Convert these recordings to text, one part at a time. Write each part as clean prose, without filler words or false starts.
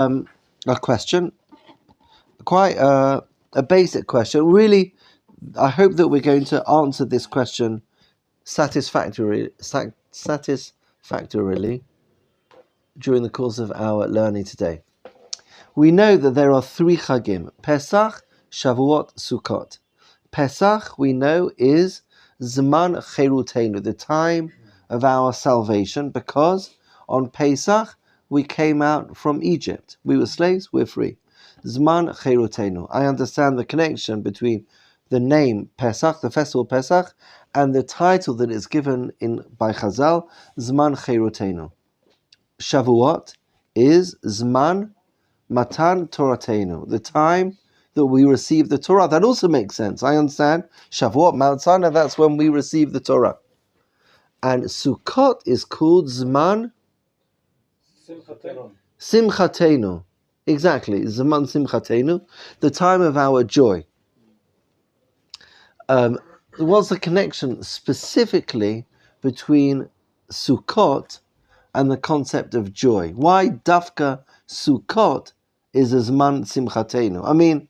a question, quite a basic question. Really, I hope that we're going to answer this question satisfactorily during the course of our learning today. We know that there are three Chagim: Pesach, Shavuot, Sukkot. Pesach, we know, is Zman Cherutenu, the time of our salvation, because on Pesach we came out from Egypt. We were slaves, we're free. Zman Cherutenu. I understand the connection between the name Pesach, the festival Pesach, and the title that is given by Chazal, Zman Cherutenu. Shavuot is Zman Matan Toratenu, the time that we receive the Torah. That also makes sense. I understand. Shavuot, Mount Sinai, that's when we receive the Torah. And Sukkot is called Zman Simchatenu. Exactly, Zman Simchatenu, the time of our joy. What's the connection specifically between Sukkot and the concept of joy? Why Dafka Sukkot is a Zman Simchatenu? I mean,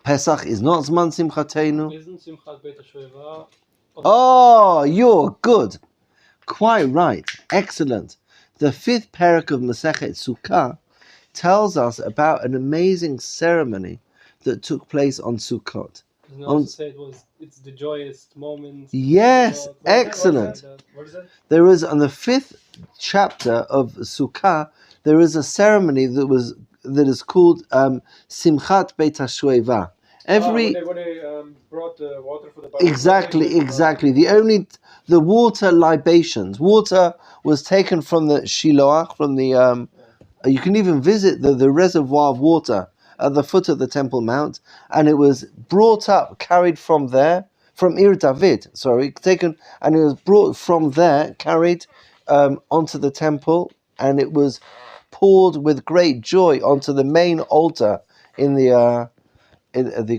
Pesach is not Zman Simchatenu. Isn't Simchat Beit HaShoeva? Oh, you're good. Quite right. Excellent. The fifth parak of Masechet Sukkah tells us about an amazing ceremony that took place on Sukkot. Doesn't it also say it's the joyous moment? Yes, excellent. What is that? There is, on the fifth chapter of Sukkah, there is a ceremony that is called Simchat Beit HaShoeva. When they brought the water for the Exactly. The water libations. Water was taken from the Shiloach, from the you can even visit the reservoir of water at the foot of the Temple Mount, and it was brought up, carried from there, from Ir David, taken, and it was brought from there, carried onto the temple, and it was poured with great joy onto the main altar in the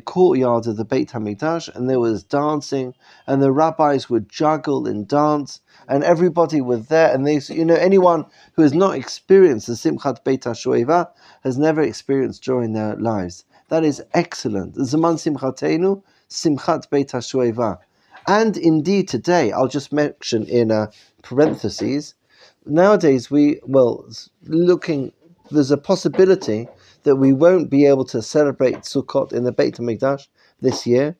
courtyard of the Beit HaMikdash, and there was dancing, and the rabbis would juggle and dance, and everybody was there, and anyone who has not experienced the Simchat Beit HaShoeva has never experienced joy in their lives. That is excellent. Zaman Simchatenu, Simchat Beit HaShoeva. And indeed today, I'll just mention in parentheses, nowadays there's a possibility that we won't be able to celebrate Sukkot in the Beit HaMikdash this year,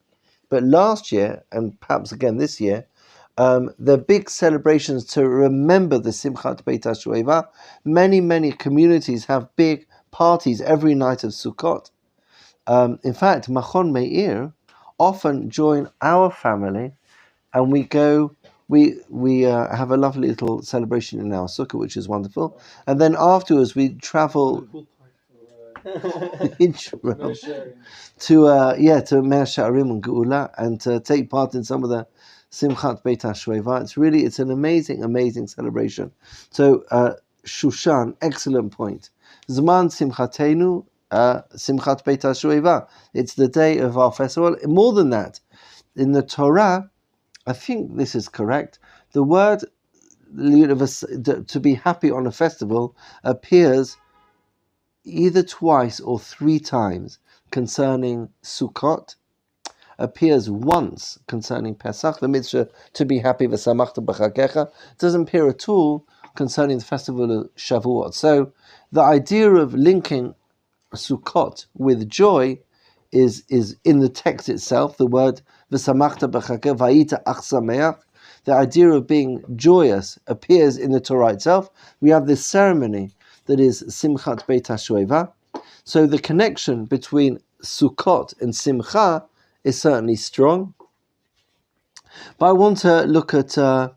but last year, and perhaps again this year, the big celebrations to remember the Simchat Beit HaShoeva. Many communities have big parties every night of Sukkot. In fact, Machon Meir often join our family, and we go. We have a lovely little celebration in our Sukkah, which is wonderful. And then afterwards, we travel Israel to Meir Sha'arim and Geula, and to take part in some of the Simchat Beit HaShoeva. It's an amazing celebration. So Shushan, excellent point. Zman Simchatenu, Simchat Beit HaShoeva. It's the day of our festival. More than that, in the Torah, I think this is correct, the word to be happy on a festival appears either twice or three times concerning Sukkot, appears once concerning Pesach, the mitzvah to be happy, v'samachta b'chagecha, doesn't appear at all concerning the festival of Shavuot. So the idea of linking Sukkot with joy is in the text itself. The word v'samachta b'chagecha, va'ita ach sameach, the idea of being joyous appears in the Torah itself. We have this ceremony that is Simchat Beit HaShoeva. So the connection between Sukkot and Simcha is certainly strong. But I want to look at to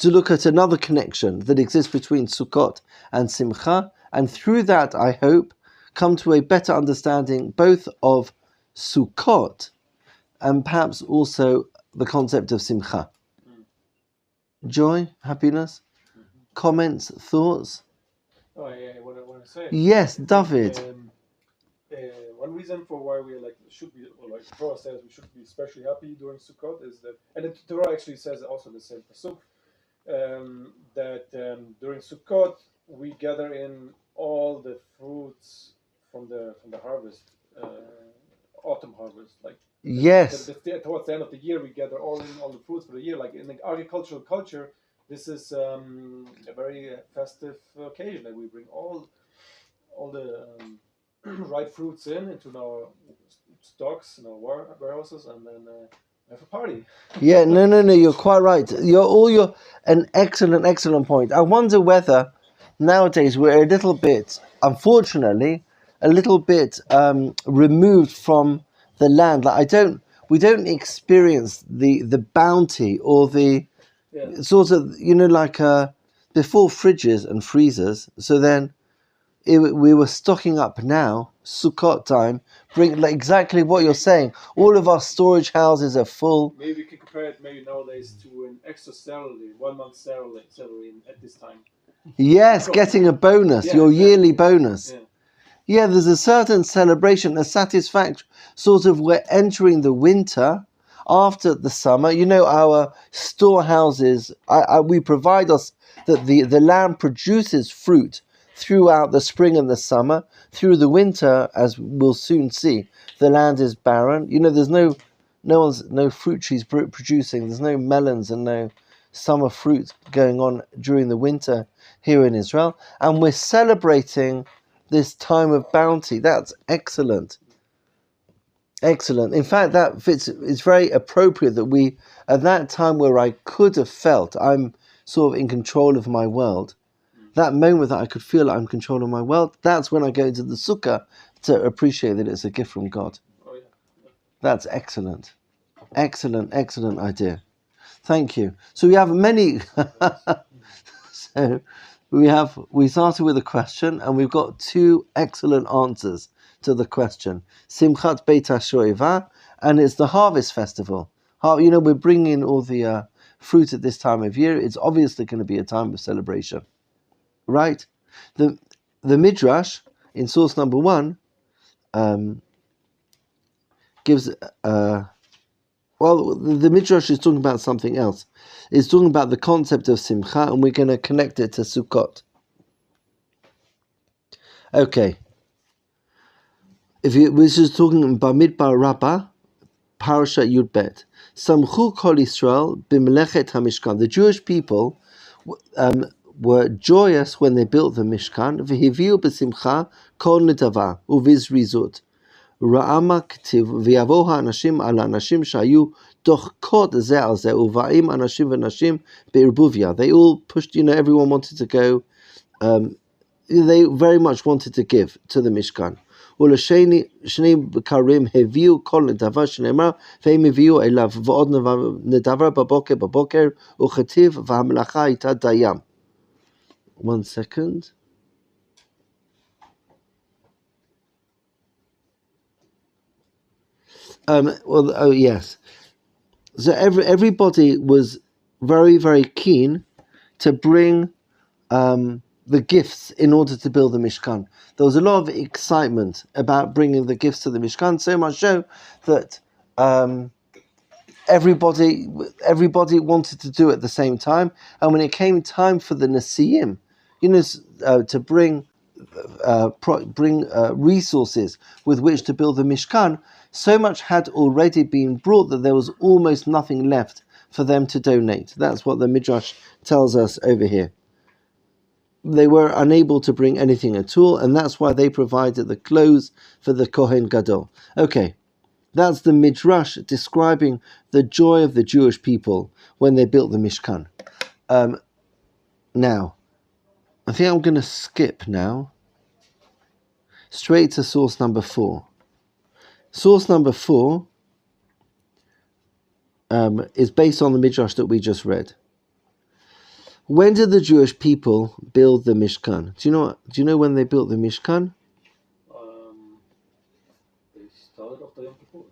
look at another connection that exists between Sukkot and Simcha, and through that, I hope, come to a better understanding both of Sukkot and perhaps also the concept of Simcha. Joy, happiness, comments, thoughts? Oh, yeah, what I want to say. Yes, David. One reason for why we should be, or like the Torah says we should be especially happy during Sukkot is that, and the Torah actually says also the same pasuk, that during Sukkot we gather in all the fruits from the harvest, autumn harvest. Like Yes. towards the end of the year, we gather all the fruits for the year. Like in the agricultural culture, this is a very festive occasion. Like we bring all the ripe fruits into our stocks, in our warehouses, and then have a party. Yeah, no, you're quite right. An excellent point. I wonder whether nowadays we're a little bit, unfortunately, a little bit removed from the land. Like we don't experience the bounty or the sort of, like before fridges and freezers. So then we were stocking up now, Sukkot time, bring like exactly what you're saying. All of our storage houses are full. Maybe we can compare it nowadays to an extra salary, 1 month salary at this time. Yes, getting a bonus, your yearly bonus. Yeah, there's a certain celebration, a satisfaction. Sort of, we're entering the winter after the summer. Our storehouses, we provide us that the land produces fruit throughout the spring and the summer. Through the winter, as we'll soon see, the land is barren. There's no fruit trees producing. There's no melons and no summer fruit going on during the winter here in Israel. And we're celebrating this time of bounty. That's excellent. Excellent. In fact, that fits. It's very appropriate that we, at that time where I could have felt I'm sort of in control of my world, that moment that I could feel I'm in control of my world, that's when I go into the Sukkah to appreciate that it's a gift from God. That's excellent. Excellent idea. Thank you. So we have many. So we started with a question, and we've got two excellent answers to the question. Simchat Beit HaShoeva, and it's the harvest festival. We're bringing in all the fruit at this time of year. It's obviously going to be a time of celebration, right? The Midrash in source number 1 gives the Midrash is talking about something else. It's talking about the concept of Simcha, and we're going to connect it to Sukkot. Okay. We're just talking about Bamidbar Rabbah, Parashat Yud Bet. Samchu Kol Yisrael b'melechet HaMishkan. The Jewish people were joyous when they built the Mishkan. V'hiviu b'simcha kol nedava uvizrizut. Ra'ama k'tiv v'yavo ha'anashim al ha'anashim shayu dochkot zeh al zeh uva'im anashim v'nashim be'erbuvia. They all pushed, everyone wanted to go, they very much wanted to give to the Mishkan. ולשני בקרים הביאו כל נדבה שנאמר והם הביאו אליו ועוד נדבה בבוקר וכתיב והמלאכה הייתה דיים. 1 second. Yes. So everybody was very, very keen to bring the gifts in order to build the Mishkan. There was a lot of excitement about bringing the gifts to the Mishkan, so much so that everybody wanted to do it at the same time. And when it came time for the Nesiim, to bring resources with which to build the Mishkan, so much had already been brought that there was almost nothing left for them to donate. That's what the Midrash tells us over here. They were unable to bring anything at all, and that's why they provided the clothes for the Cohen Gadol. Okay, that's the Midrash describing the joy of the Jewish people when they built the Mishkan. Now, I think I'm going to skip now, straight to source number 4. Source number 4 is based on the Midrash that we just read. When did the Jewish people build the Mishkan? Do you know when they built the Mishkan? They started off the Yom Kippur.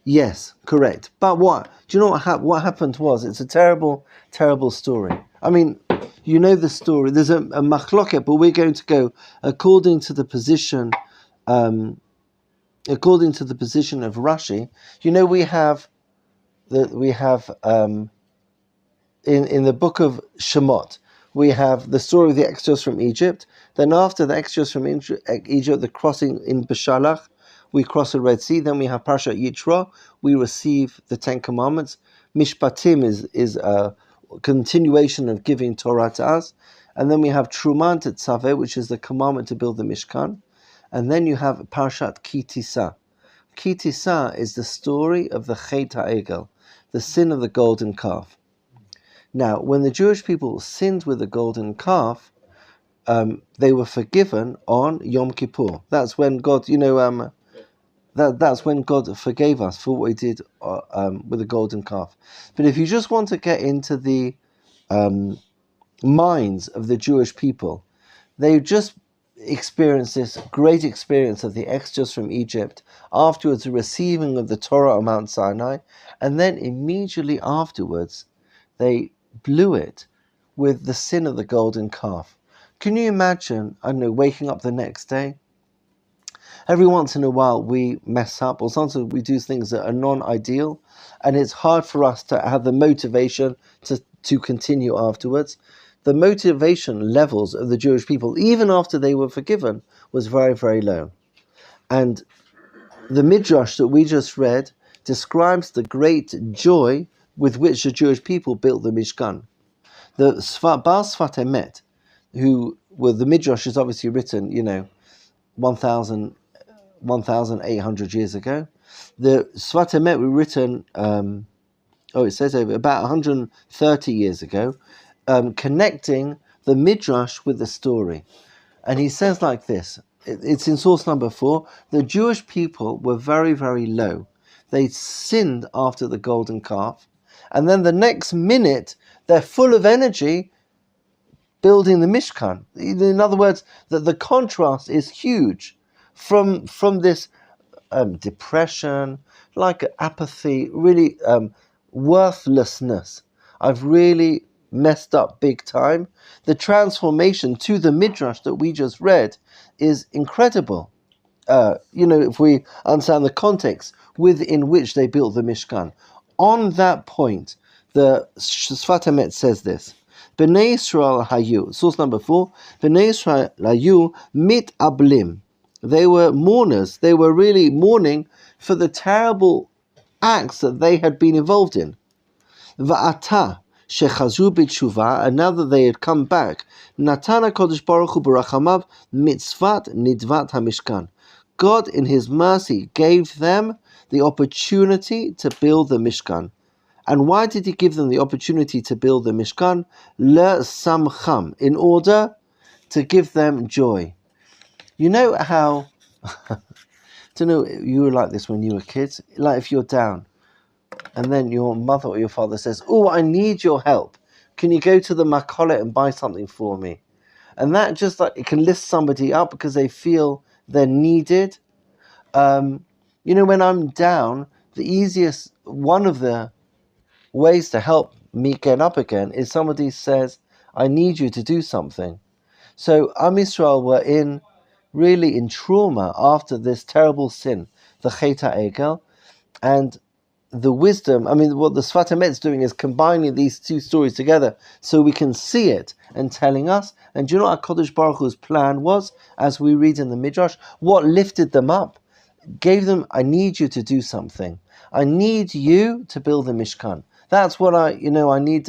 Yes, correct. But what? Do you know what happened was, it's a terrible, terrible story. I mean, you know the story. There's a machloket, but we're going to go according to the position of Rashi. We have in the book of Shemot, we have the story of the exodus from Egypt. Then after the exodus from Egypt, the crossing in Beshalach, we cross the Red Sea. Then we have Parashat Yitro. We receive the Ten Commandments. Mishpatim is a continuation of giving Torah to us. And then we have Truman Tetzaveh, which is the commandment to build the Mishkan. And then you have Parashat Ki Tisa. Ki Tisa is the story of the Chet HaEgel, the sin of the golden calf. Now, when the Jewish people sinned with the golden calf, they were forgiven on Yom Kippur. That's when God, that's when God forgave us for what we did with the golden calf. But if you just want to get into the minds of the Jewish people, they just experienced this great experience of the exodus from Egypt, afterwards the receiving of the Torah on Mount Sinai, and then immediately afterwards they blew it with the sin of the golden calf. Can you imagine, waking up the next day? Every once in a while we mess up, or sometimes we do things that are non-ideal, and it's hard for us to have the motivation to continue afterwards. The motivation levels of the Jewish people, even after they were forgiven, was very, very low. And the Midrash that we just read describes the great joy with which the Jewish people built the Mishkan. The Baal Sfat Emet, the Midrash is obviously written, 1,800 years ago. The Sfat Emet were written, it says over about 130 years ago, connecting the Midrash with the story. And he says like this, it's in source number 4, the Jewish people were very, very low. They sinned after the golden calf, and then the next minute they're full of energy building the Mishkan. In other words, the contrast is huge from this depression, like apathy, really worthlessness. I've really messed up big time. The transformation to the Midrash that we just read is incredible. If we understand the context within which they built the Mishkan. On that point, the Sfat Emet says this: Bnei Yisrael hayu, source number 4, Bnei Yisrael hayu mit ablim. They were mourners. They were really mourning for the terrible acts that they had been involved in. Va'ata shechazu b'tshuva, and now that they had come back, Natan HaKadosh Baruch Hu b'rachamav mitzvat nidvat hamishkan. God, in His mercy, gave them the opportunity to build the Mishkan. And why did He give them the opportunity to build the Mishkan? Le'samcham, in order to give them joy. You know how, I don't know, you were like this when you were kids, like if you're down, and then your mother or your father says, "Oh, I need your help. Can you go to the Makolet and buy something for me?" And that just it can lift somebody up because they feel they're needed. When I'm down, one of the ways to help me get up again is somebody says, "I need you to do something." So Am Yisrael were really in trauma after this terrible sin, the Chet HaEgel, and the wisdom, what the Sfat Emet is doing is combining these two stories together so we can see it and telling us. And do you know what HaKadosh Baruch Hu's plan was, as we read in the Midrash? What lifted them up? Gave them, I need you to do something. I need you to build the Mishkan. That's what I need,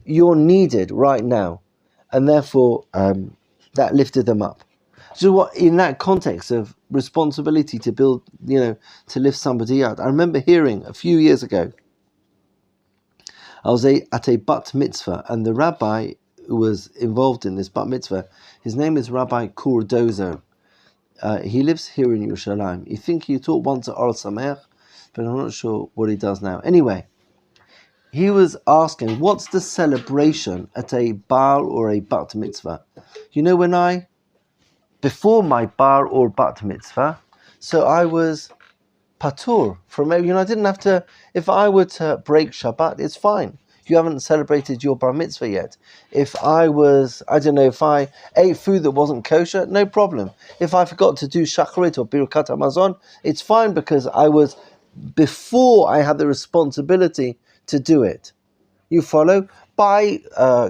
you're needed right now. And therefore, that lifted them up. So what, in that context of responsibility to build, to lift somebody out, I remember hearing a few years ago, I was at a bat mitzvah, and the rabbi who was involved in this bat mitzvah, his name is Rabbi Cordozo. He lives here in Yerushalayim. I think he taught once at Or Sameach, but I'm not sure what he does now. Anyway, he was asking, what's the celebration at a bar or a bat mitzvah? Before my bar or bat mitzvah, so I was patur from, I didn't have to, if I were to break Shabbat, it's fine. You haven't celebrated your bar mitzvah yet. If I ate food that wasn't kosher, no problem. If I forgot to do shacharit or birkat hamazon, it's fine because before I had the responsibility to do it. You follow? by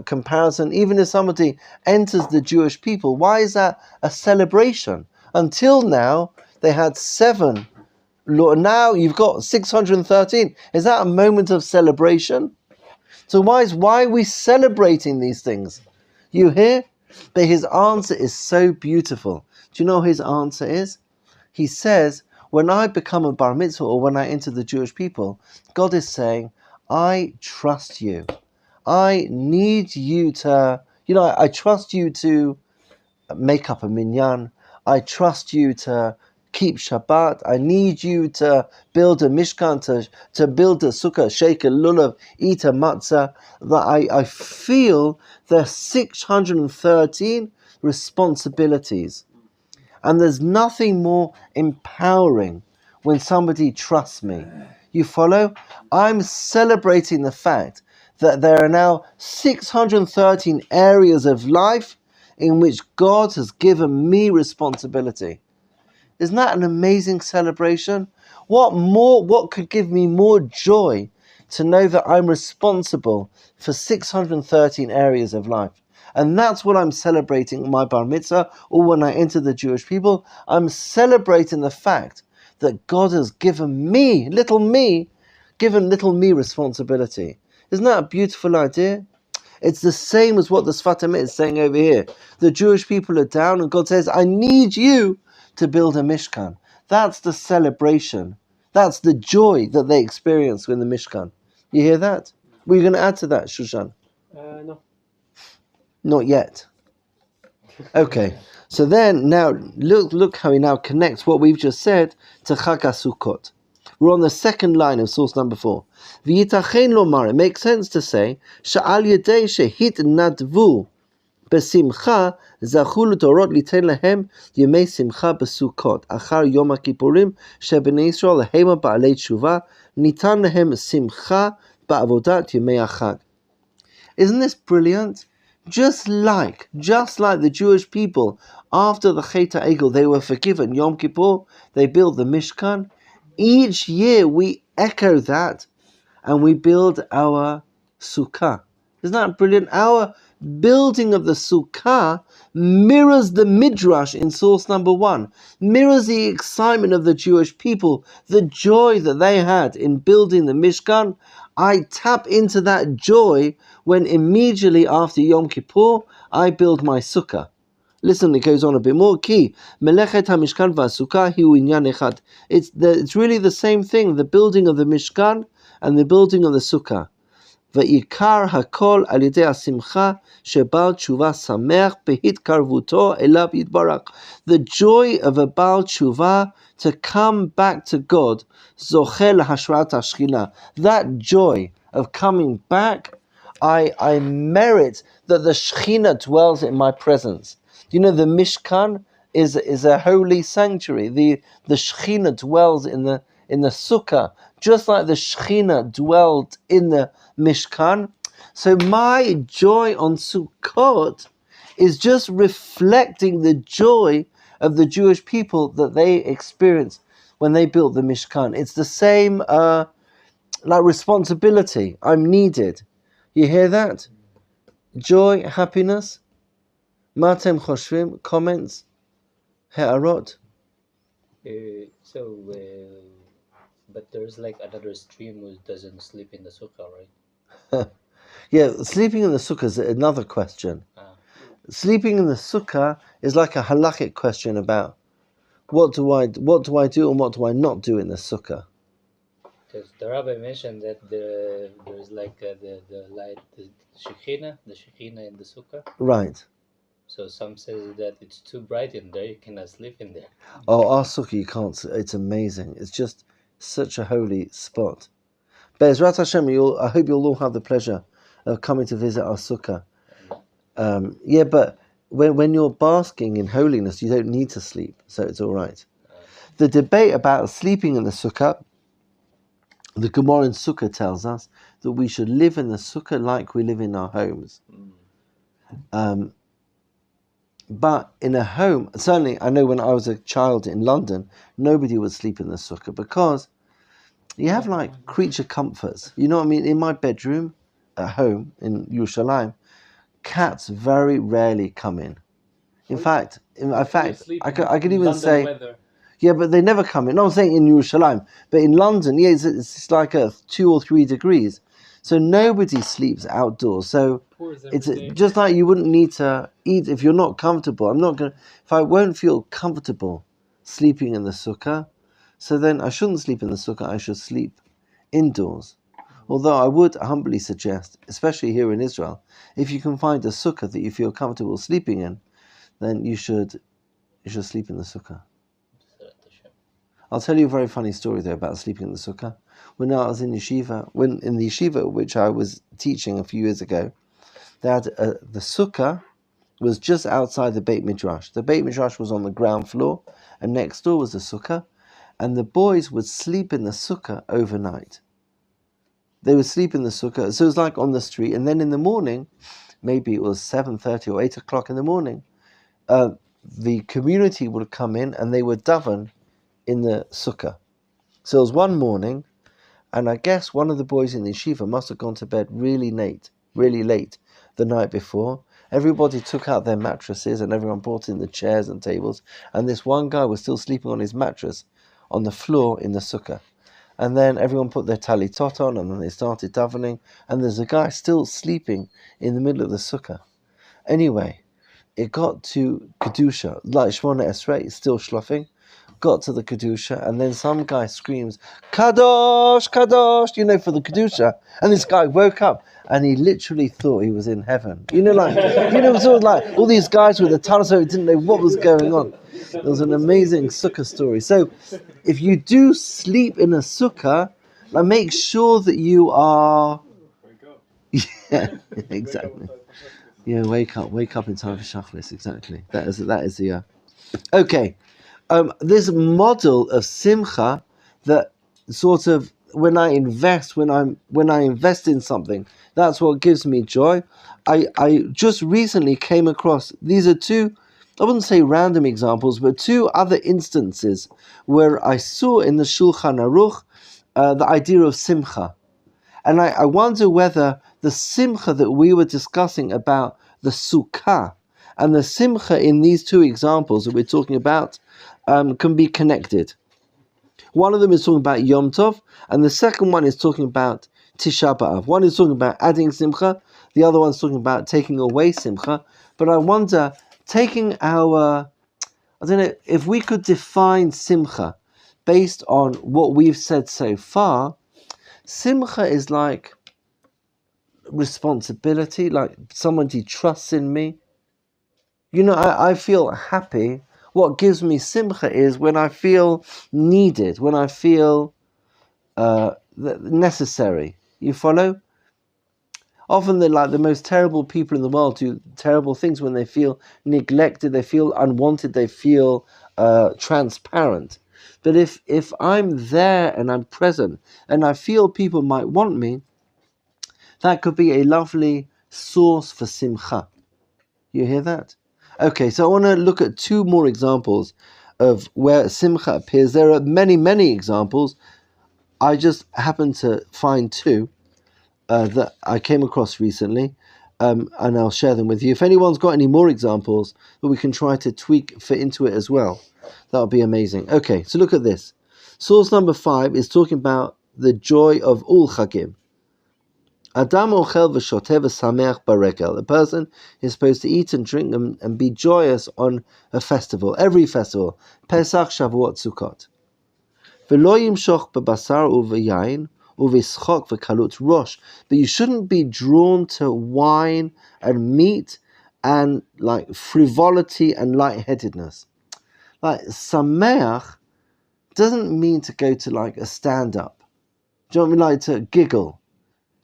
comparison, even if somebody enters the Jewish people, why is that a celebration? Until now, they had 7. Now you've got 613. Is that a moment of celebration? So why are we celebrating these things? You hear? But his answer is so beautiful. Do you know what his answer is? He says, when I become a bar mitzvah or when I enter the Jewish people, God is saying, I trust you. I need you to, I trust you to make up a minyan. I trust you to keep Shabbat. I need you to build a mishkan, to build a sukkah, shake a lulav, eat a matzah. That I feel the 613 responsibilities. And there's nothing more empowering when somebody trusts me. You follow? I'm celebrating the fact that there are now 613 areas of life in which God has given me responsibility. Isn't that an amazing celebration? What could give me more joy to know that I'm responsible for 613 areas of life? And that's what I'm celebrating in my bar mitzvah, or when I enter the Jewish people. I'm celebrating the fact that God has given little me responsibility. Isn't that a beautiful idea? It's the same as what the Sfat Emet is saying over here. The Jewish people are down and God says, I need you to build a Mishkan. That's the celebration. That's the joy that they experience in the Mishkan. You hear that? Were you going to add to that, Shushan? No. Not yet. Okay. So then, now, look how he now connects what we've just said to Chag HaSukkot. We're on the second line of source number 4. V'yitachen lomar, it makes sense to say, Sha'al yedei shehitnadvu besimcha zachu l'torot litain lahem yemei simcha besukot achar yom ha'kippurim shebnei Yisrael lahema ba'alei tshuva nitan lahem simcha ba'avodat yemei hachag. Isn't this brilliant? Just like the Jewish people, after the Chet HaEgel, they were forgiven. Yom Kippur, they built the Mishkan. Each year we echo that and we build our Sukkah. Isn't that brilliant? Our building of the Sukkah mirrors the Midrash in source number 1, mirrors the excitement of the Jewish people, the joy that they had in building the Mishkan. I tap into that joy when immediately after Yom Kippur, I build my Sukkah. Listen, it goes on a bit more. Ki melechet hamishkan v'asukkah hiu inyan echad. It's really the same thing. The building of the Mishkan and the building of the Sukkah. V'ikar hakol al yedei hasimcha shebal tshuva sameach behitkarvuto elav yitbarach. The joy of a Baal Tshuva to come back to God. Zochel hashrat hashchina. That joy of coming back, I merit that the Shechina dwells in my presence. You know, the Mishkan is a holy sanctuary. The Shechina dwells in the Sukkah, just like the Shechina dwelled in the Mishkan. So my joy on Sukkot is just reflecting the joy of the Jewish people that they experienced when they built the Mishkan. It's the same like responsibility. I'm needed. You hear that? Joy, happiness. Matem choshvim, comments, he'arot. But there's like another stream who doesn't sleep in the sukkah, right? Yeah, sleeping in the sukkah is another question. Sleeping in the sukkah is like a halakhic question about what do I do and what do I not do in the sukkah. Because the Rabbi mentioned that there's like the light, the Shekhinah in the sukkah. Right. So some says that it's too bright in there, you cannot sleep in there. Oh, our sukkah, you can't. It's amazing. It's just such a holy spot. Be'ezrat Hashem, I hope you'll all have the pleasure of coming to visit our sukkah. Yeah, but when you're basking in holiness, you don't need to sleep, so it's all right. The debate about sleeping in the sukkah, the Gemara in Sukkah tells us that we should live in the sukkah like we live in our homes. But in a home, certainly I know when I was a child in London, nobody would sleep in the sukkah because you have like creature comforts. You know what I mean? In my bedroom, at home in Yerushalayim, cats very rarely come in. In fact, I could even London say, weather. yeah, but they never come in. No, I'm saying in Yerushalayim, but in London, yeah, it's like a 2 or 3 degrees, so nobody sleeps outdoors. So Pours it's every day. just like you wouldn't need to eat if you're not comfortable. If I won't feel comfortable sleeping in the sukkah, so then I shouldn't sleep in the sukkah. I should sleep indoors. Although I would humbly suggest, especially here in Israel, if you can find a sukkah that you feel comfortable sleeping in, then you should sleep in the sukkah. I'll tell you a very funny story though about sleeping in the sukkah. When I was in yeshiva, in the yeshiva which I was teaching a few years ago, they had the sukkah was just outside the Beit Midrash. The Beit Midrash was on the ground floor, and next door was the sukkah, and the boys would sleep in the sukkah overnight. They would sleep in the sukkah, so it was like on the street, and then in the morning, maybe it was 7:30 or 8 o'clock in the morning, the community would come in and they would daven in the sukkah. So it was one morning, and I guess one of the boys in the yeshiva must have gone to bed really late the night before. Everybody took out their mattresses and everyone brought in the chairs and tables, and this one guy was still sleeping on his mattress on the floor in the sukkah. And then everyone put their talitot on, and then they started davening, and there's a guy still sleeping in the middle of the sukkah. Anyway, it got to Kedusha, like Shmona Esrei, still schluffing, got to the Kedusha, and then some guy screams, Kadosh, Kadosh, for the Kedusha. And this guy woke up, and he literally thought he was in heaven. Sort of like all these guys with the tunnel, so he didn't know what was going on. It was an amazing sukkah story. So, if you do sleep in a sukkah, make sure that you are... Yeah, exactly. Yeah, wake up in time for Shachris, exactly. That is the... Okay. This model of simcha that sort of when I invest in something, that's what gives me joy. I just recently came across, these are two, I wouldn't say random examples, but two other instances where I saw in the Shulchan Aruch the idea of simcha. And I wonder whether the simcha that we were discussing about the Sukkah and the simcha in these two examples that we're talking about can be connected. One of them is talking about Yom Tov, and the second one is talking about Tisha B'Av. One is talking about adding simcha, the other one's talking about taking away simcha. But I wonder, I don't know, if we could define simcha based on what we've said so far, simcha is like responsibility, like somebody trusts in me. I feel happy. What gives me simcha is when I feel needed, when I feel necessary. You follow? Often the most terrible people in the world do terrible things when they feel neglected, they feel unwanted, they feel transparent. But if I'm there and I'm present and I feel people might want me, that could be a lovely source for simcha. You hear that? Okay, so I want to look at two more examples of where simcha appears. There are many, many examples. I just happened to find two that I came across recently, and I'll share them with you. If anyone's got any more examples that we can try to fit into it as well, that would be amazing. Okay, so look at this. Source number 5 is talking about the joy of all chagim. Adam ochel v'shoteh v'sameach barekel. A person is supposed to eat and drink and be joyous on a festival, every festival. Pesach, Shavuot, Sukkot. V'lo yimshoch b'basar u'v'yayin u'v'schok v'kalut rosh. But you shouldn't be drawn to wine and meat and frivolity and lightheadedness. Sameach doesn't mean to go to a stand-up. Do you know what I mean? To giggle.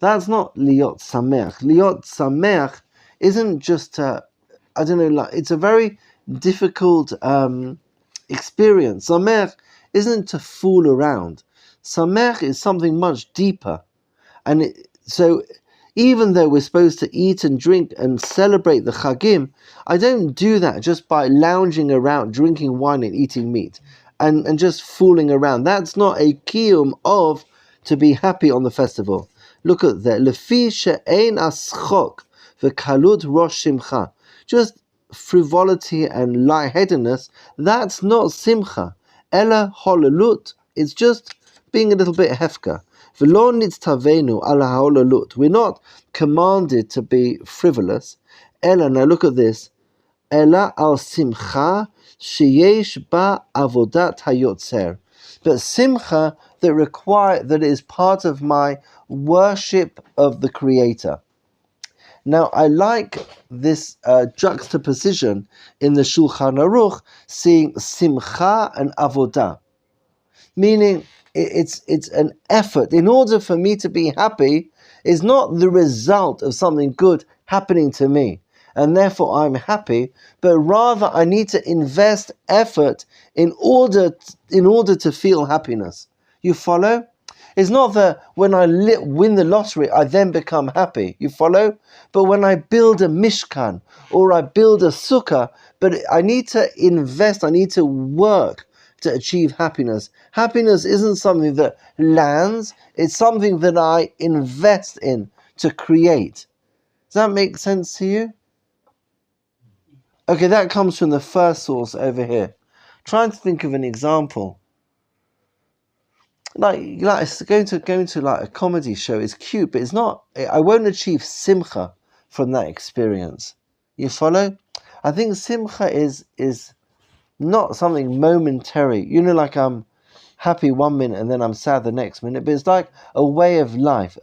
That's not liot sameach. Liot sameach isn't just it's a very difficult experience. Sameach isn't to fool around. Sameach is something much deeper. And so even though we're supposed to eat and drink and celebrate the chagim, I don't do that just by lounging around, drinking wine and eating meat and just fooling around. That's not a kiyum of to be happy on the festival. Look at that. Lefi she'ein aschok v'kalut rosh simcha. Just frivolity and lightheadedness, that's not simcha. Ella holalut. It's just being a little bit hefka. V'lo nitztavenu ala holalut. We're not commanded to be frivolous. Ella, now look at this. Ella al simcha sheyesh ba avodat hayotzer. But simcha that is part of my worship of the Creator. Now, I like this juxtaposition in the Shulchan Aruch, seeing simcha and avodah, meaning it's an effort. In order for me to be happy, is not the result of something good happening to me, and therefore I'm happy, but rather I need to invest effort in order to feel happiness. You follow? It's not that when I win the lottery, I then become happy. You follow? But when I build a mishkan or I build a sukkah, but I need to invest, I need to work to achieve happiness. Happiness isn't something that lands, it's something that I invest in to create. Does that make sense to you? Okay, that comes from the first source over here. Trying to think of an example. Like going to like a comedy show is cute, but it's not. I won't achieve simcha from that experience. You follow? I think simcha is not something momentary. You know, like I'm happy 1 minute and then I'm sad the next minute. But it's like a way of life.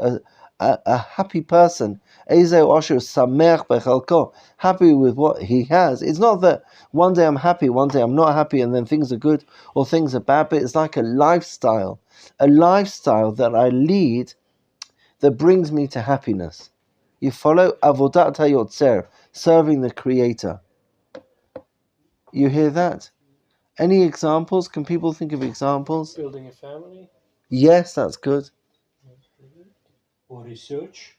A happy person, happy with what he has. It's not that one day I'm happy, one day I'm not happy, and then things are good or things are bad, but it's like a lifestyle that I lead that brings me to happiness. You follow? Avodat hayotzer, serving the Creator. You hear that? Any examples? Can people think of examples? Building a family. Yes, that's good. Or research.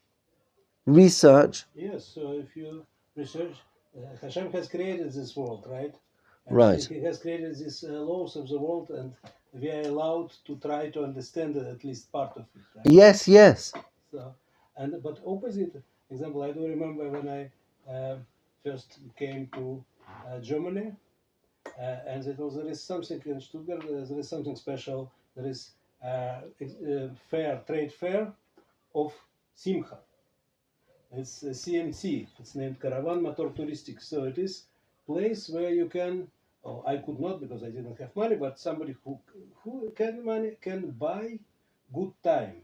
Research. Yes, so if you research, Hashem has created this world, right? And Right. He has created these laws of the world, and we are allowed to try to understand at least part of it, right? Yes. So, but opposite example, I do remember when I first came to Germany, and there is something in Stuttgart. There is something special. There is trade fair of Simcha. It's a CMT. It's named Caravan Motor Touristic. So it is place where you can. Oh, I could not because I didn't have money. But somebody who can buy good time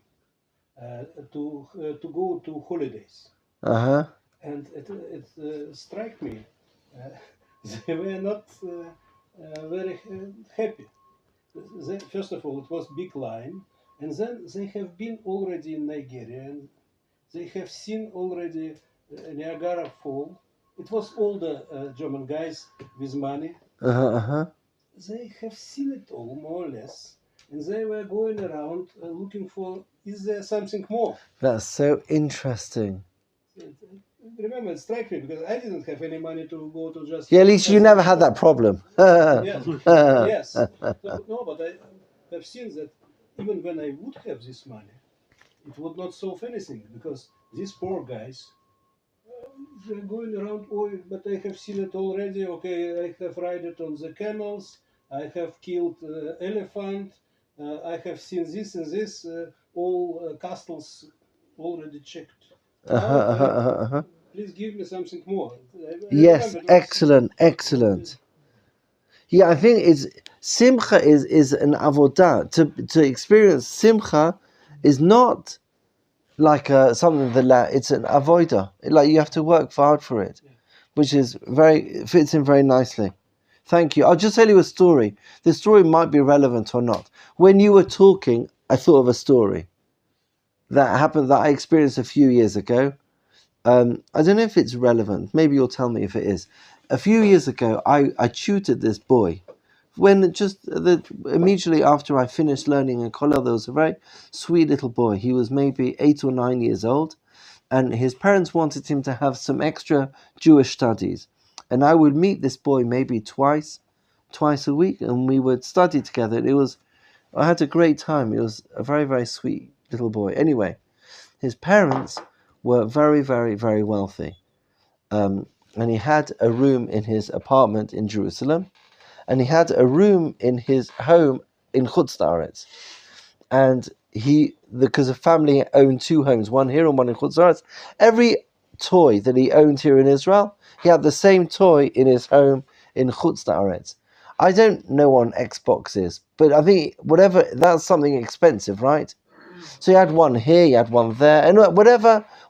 to go to holidays. And it struck me. They were not very happy. First of all, it was big line, and then they have been already in Nigeria, and they have seen already Niagara Fall. It was all the German guys with money. They have seen it all, more or less, and they were going around looking for, is there something more? That's so interesting. Remember, it struck me because I didn't have any money to go to just. Yeah, at least you never had that problem. Yes. Yes. So, no, but I have seen that even when I would have this money, it would not solve anything because these poor guys, they're going around, oh, but I have seen it already. Okay, I have ridden on the camels. I have killed elephant. I have seen this and this. All castles already checked. Please give me something more. Yes, excellent. Yeah, I think it's simcha is an avodah. To experience simcha is not like something that it's an avodah. Like you have to work hard for it, which fits in very nicely. Thank you. I'll just tell you a story. The story might be relevant or not. When you were talking, I thought of a story that happened that I experienced a few years ago. I don't know if it's relevant. Maybe you'll tell me if it is. A few years ago, I tutored this boy. Immediately after I finished learning in Kollel, there was a very sweet little boy. He was maybe 8 or 9 years old, and his parents wanted him to have some extra Jewish studies. And I would meet this boy maybe twice a week, and we would study together. I had a great time. It was a very, very sweet little boy. Anyway, his parents were very, very, very wealthy. And he had a room in his apartment in Jerusalem, and he had a room in his home in Chutz La'aretz. And because the family owned two homes, one here and one in Chutz La'aretz, every toy that he owned here in Israel, he had the same toy in his home in Chutz La'aretz. I don't know what an Xbox is, but I think that's something expensive, right? So he had one here, he had one there, and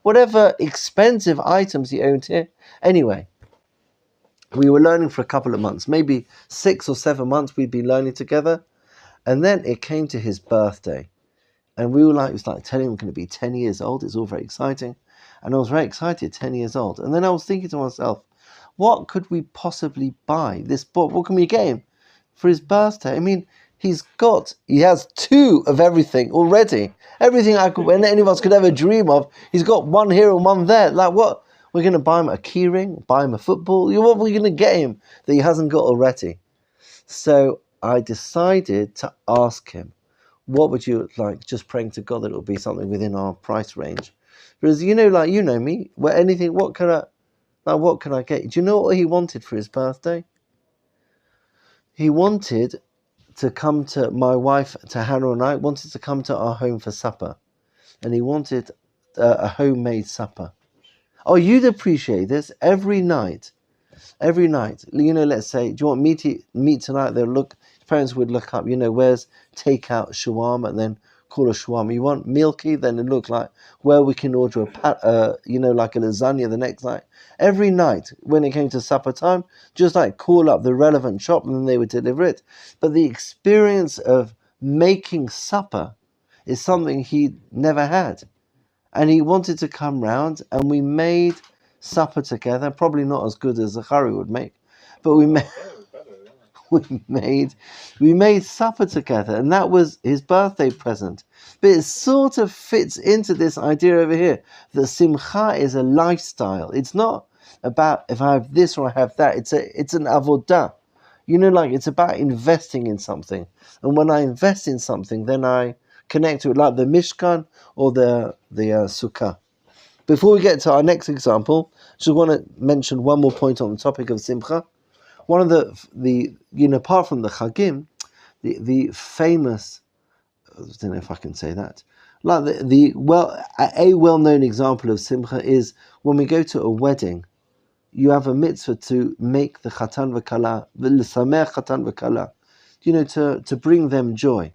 whatever expensive items he owned here. Anyway, we were learning for a couple of months, maybe 6 or 7 months we'd been learning together, and then it came to his birthday, and it was like telling him we're going to be 10 years old. It's all very exciting, and I was very excited, 10 years old, and then I was thinking to myself, what could we possibly buy this book? What can we get him for his birthday? I mean, he has 2 of everything already. Everything any of us could ever dream of. He's got one here and one there. Like what? We're going to buy him a key ring, buy him a football. What are we going to get him that he hasn't got already? So I decided to ask him, what would you like? Just praying to God that it will be something within our price range. Because you know me. What can I get? Do you know what he wanted for his birthday? He wanted to come to my wife, to Hannah and I, wanted to come to our home for supper. And he wanted a homemade supper. Oh, you'd appreciate this. Every night, let's say, do you want meat tonight? Parents would look up, where's takeout shawarma, and then call a shawarma. You want milky? Then it looked like where we can order like a lasagna the next night. Every night when it came to supper time, just like call up the relevant shop and then they would deliver it. But the experience of making supper is something he never had. And he wanted to come round, and we made supper together, probably not as good as Zachari would make, but we made supper together, and that was his birthday present. But it sort of fits into this idea over here that simcha is a lifestyle. It's not about if I have this or I have that. It's an avodah. It's about investing in something. And when I invest in something, then I connect to it, like the Mishkan or the Sukkah. Before we get to our next example, I just want to mention one more point on the topic of simcha. One of the apart from the Chagim, the famous, I don't know if I can say that, like a well-known example of simcha is when we go to a wedding. You have a mitzvah to make the chatan v'kala, l'sameach chatan v'kala, to bring them joy.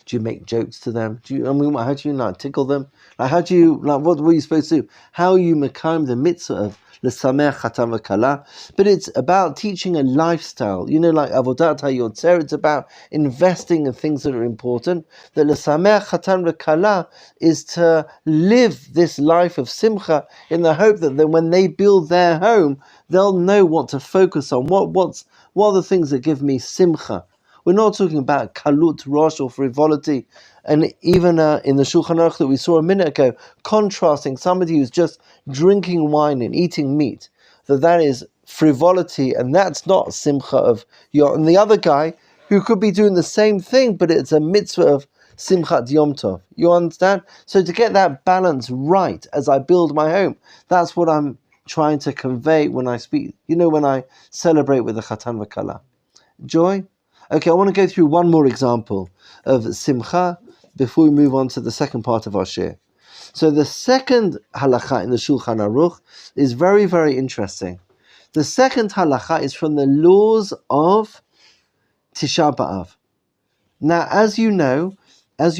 Do you make jokes to them? How do you tickle them? What are you supposed to do? How you mekayim the mitzvah of l'sameach chatan v'kala? But it's about teaching a lifestyle. Like avodat hayotzer. It's about investing in things that are important. The l'sameach chatan v'kala is to live this life of simcha in the hope that then when they build their home, they'll know what to focus on. What are the things that give me simcha? We're not talking about kalut rosh or frivolity, and even in the Shulchan Aruch that we saw a minute ago, contrasting somebody who's just drinking wine and eating meat, that is frivolity, and that's not simcha of your. And the other guy who could be doing the same thing, but it's a mitzvah of simchat yom tov. You understand? So to get that balance right as I build my home, that's what I'm trying to convey when I speak. When I celebrate with the chatan v'kala, joy. Okay, I want to go through one more example of simcha before we move on to the second part of our shir. So the second halakha in the Shulchan Aruch is very, very interesting. The second halakha is from the laws of Tisha B'Av. Now, as you know, Misha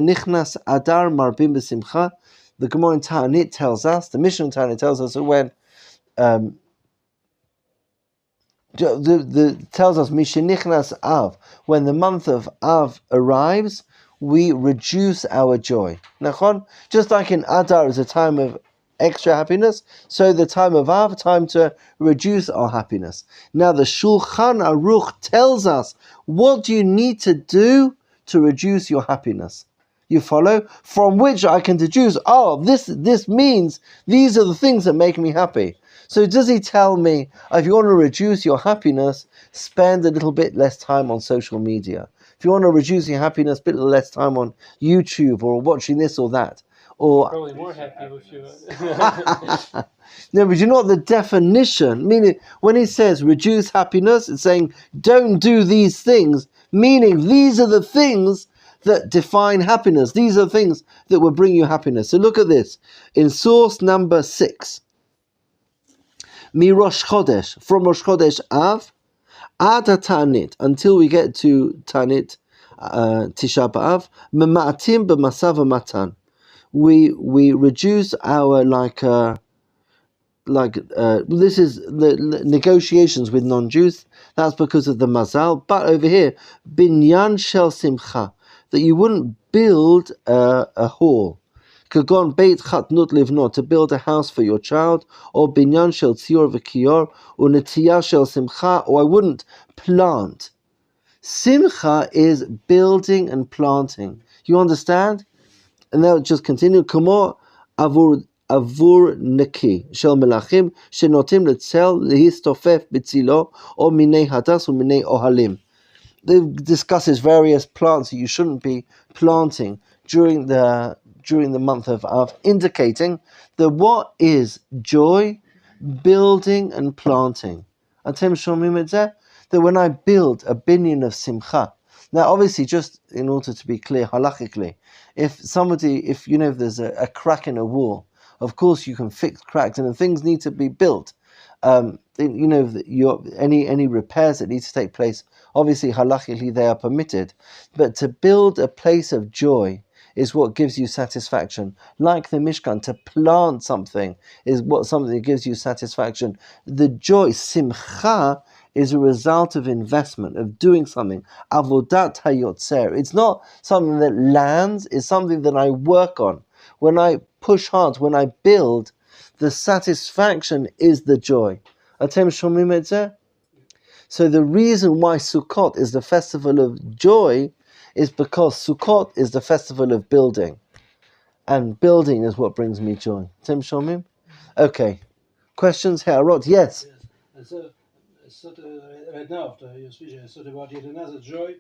Nichnas Adar Marbim B'Simcha. The Gemara in Ta'anit tells us, the Mishnah in Ta'anit tells us that when tells us Mishenichnas Av, when the month of Av arrives, we reduce our joy. Nachon? Just like in Adar is a time of extra happiness, so the time of Av, time to reduce our happiness. Now the Shulchan Aruch tells us, what do you need to do to reduce your happiness? You follow? From which I can deduce, this means these are the things that make me happy. So does he tell me, if you want to reduce your happiness, spend a little bit less time on social media? If you want to reduce your happiness, a bit less time on YouTube or watching this or that. Or Probably more happy with you. no, but you know what the definition, meaning when he says reduce happiness, it's saying don't do these things, meaning these are the things that define happiness. These are things that will bring you happiness. So look at this. In source number 6, Mi Rosh Chodesh, from Rosh Chodesh Av, Ad Ta'anit, until we get to Ta'anit, Tisha B'Av, Mema'atim b'masav matan. We reduce our this is the negotiations with non-Jews. That's because of the mazal. But over here, binyan shel simcha, that you wouldn't build a hall. Kagon beit chatnut livnot, to build a house for your child, or binyan shel tzior v'kior, or netiyah shel simcha, or I wouldn't plant. Simcha is building and planting. You understand? And they'll just continue. Kamo avur neki shel melachim shenotim letzel lehistofef b'tzilo or minei hadas or minei ohalim. They discusses various plants that you shouldn't be planting during the month of Av, indicating that what is joy, building and planting. Atem shomim et zeh? That when I build a binyan of simcha. Now, obviously, just in order to be clear halachically, if there's a crack in a wall, of course you can fix cracks, and if things need to be built, any repairs that need to take place, obviously halachically they are permitted. But to build a place of joy is what gives you satisfaction. Like the Mishkan, to plant something is something that gives you satisfaction. The joy, simcha, is a result of investment, of doing something. Avodat hayotzer. It's not something that lands, it's something that I work on. When I push hard, when I build, the satisfaction is the joy. Atem shomim et zeh? So the reason why Sukkot is the festival of joy is because Sukkot is the festival of building. And building is what brings me joy. Atem shomim? Okay. Questions, Herod? Yes. Right now, after your speech, I thought about yet another joy,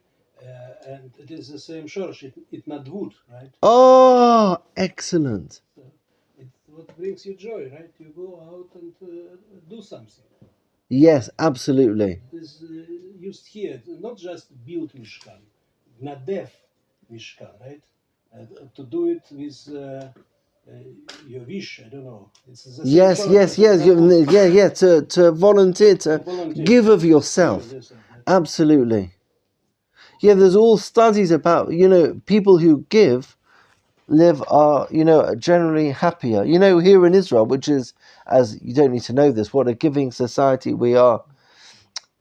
and it is the same shorsh, it nadvut, right? Oh, excellent. So what brings you joy, right? You go out and do something. Yes, absolutely. It is used here, not just build mishkan, nadef mishkan, right? To do it with your wish, I don't know. It's the Yes. To volunteer, to give of yourself. Absolutely. Yeah, there's all studies about, people who are generally happier. Here in Israel, which is, as you don't need to know this, what a giving society we are.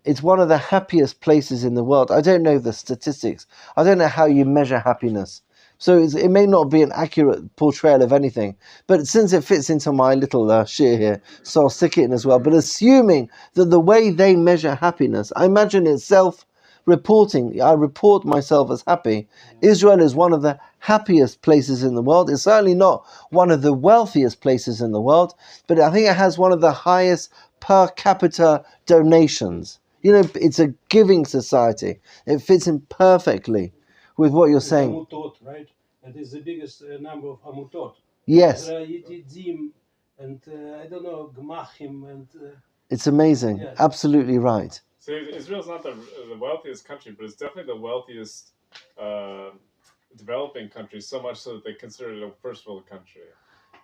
It's one of the happiest places in the world. I don't know the statistics. I don't know how you measure happiness. So it may not be an accurate portrayal of anything, but since it fits into my little share here, so I'll stick it in as well. But assuming that the way they measure happiness, I imagine it's self-reporting. I report myself as happy. Israel is one of the happiest places in the world. It's certainly not one of the wealthiest places in the world, but I think it has one of the highest per capita donations. It's a giving society. It fits in perfectly with what you're saying. Amutot, right? That is the biggest number of amutot. Yes. And I don't know, gmachim and... It's amazing. Yeah. Absolutely right. So Israel's not the wealthiest country, but it's definitely the wealthiest developing country, so much so that they consider it a first world country.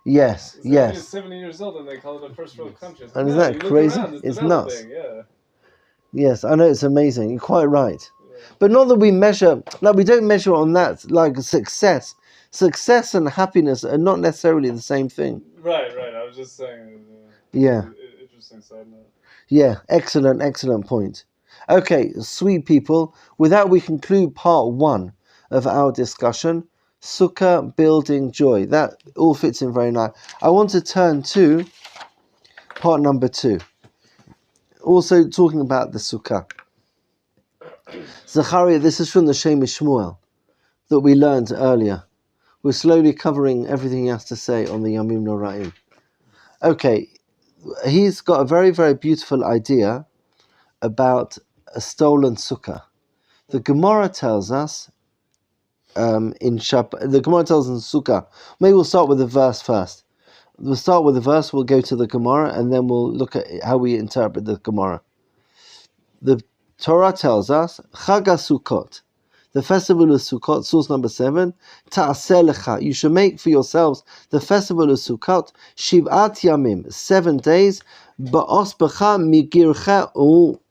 Yes, It's 70 years old and they call it a first world country. Like, and isn't that crazy? It's nuts. Yeah. Yes, I know, it's amazing. You're quite right. Yeah. But not that we measure, we don't measure on that, like success. Success and happiness are not necessarily the same thing. Right. I was just saying. Interesting side note. Yeah, excellent point. Okay, sweet people, with that we conclude part 1 of our discussion. Sukkah, building joy. That all fits in very nice. I want to turn to part number 2. Also talking about the Sukkah. Zachariah, this is from the Shem Shmuel that we learned earlier. We're slowly covering everything he has to say on the Yamim Noraim. Okay, he's got a very, very beautiful idea about a stolen Sukkah. The Gemara tells us the Gemara tells us in Sukkah. Maybe we'll start with the verse first. We'll start with the verse, we'll go to the Gemara, and then we'll look at how we interpret the Gemara. The Torah tells us, Chag Sukkot, the festival of Sukkot, source number 7, Ta'aseh lecha, you should make for yourselves the festival of Sukkot, Shiv'at Yamim, 7 days, Ba'os becha migircha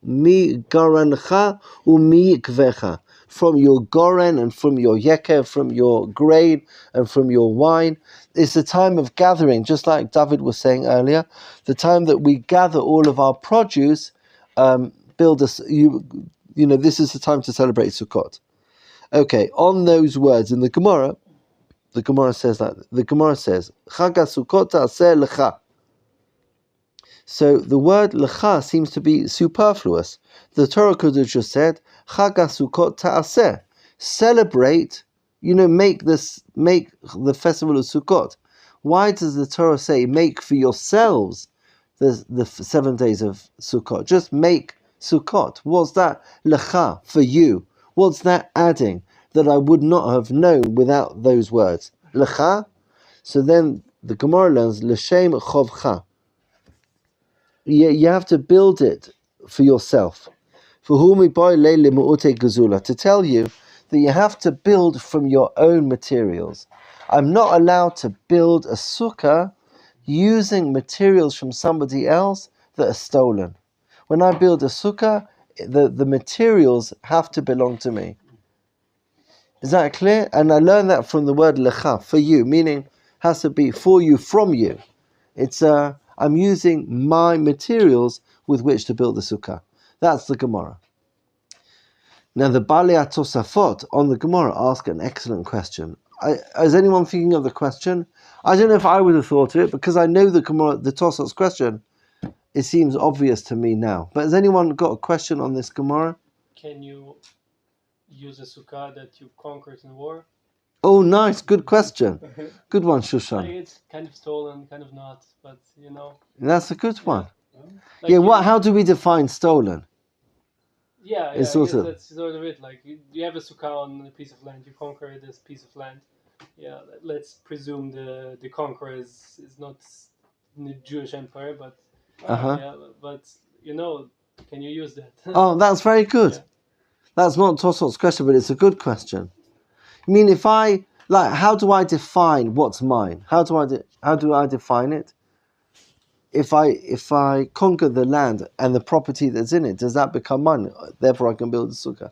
migarancha umikvecha, from your goren and from your yeker, from your grain and from your wine. It's a time of gathering, just like David was saying earlier, the time that we gather all of our produce, build us. You know, this is the time to celebrate Sukkot. Okay, on those words in the Gemara says that. The Gemara says, Chag Sukkot ta'aseh lecha. So the word lecha seems to be superfluous. The Torah could have just said, Chag Sukkot ta'aseh. Celebrate, make the festival of Sukkot. Why does the Torah say, make for yourselves the 7 days of Sukkot? Just make Sukkot. What's that? Lecha, for you. What's that adding that I would not have known without those words? Lecha. So then the Gemara learns, L'shem chovcha. You have to build it for yourself. To tell you that you have to build from your own materials. I'm not allowed to build a sukkah using materials from somebody else that are stolen. When I build a sukkah, the materials have to belong to me. Is that clear? And I learned that from the word lecha, for you, meaning has to be for you, from you. It's I'm using my materials with which to build the sukkah. That's the Gemara. Now the Balei Tosafot on the Gemara ask an excellent question. Is anyone thinking of the question? I don't know if I would have thought of it, because I know the Gemara, the Tosafot's question. It seems obvious to me now. But has anyone got a question on this Gemara? Can you use a sukkah that you conquered in war? Oh, nice. Good question. Good one, Shushan. Like, it's kind of stolen, kind of not, but That's a good one. Like how do we define stolen? Yeah, It's I sort guess of- that's sort of it. Like you have a sukkah on a piece of land, you conquer this piece of land. Yeah, let's presume the conqueror is not in the Jewish Empire, but can you use that? Oh, that's very good. Yeah. That's not Tosot's question, but it's a good question. I mean, how do I define what's mine? How do I define it? If I conquer the land and the property that's in it, does that become mine? Therefore, I can build a sukkah.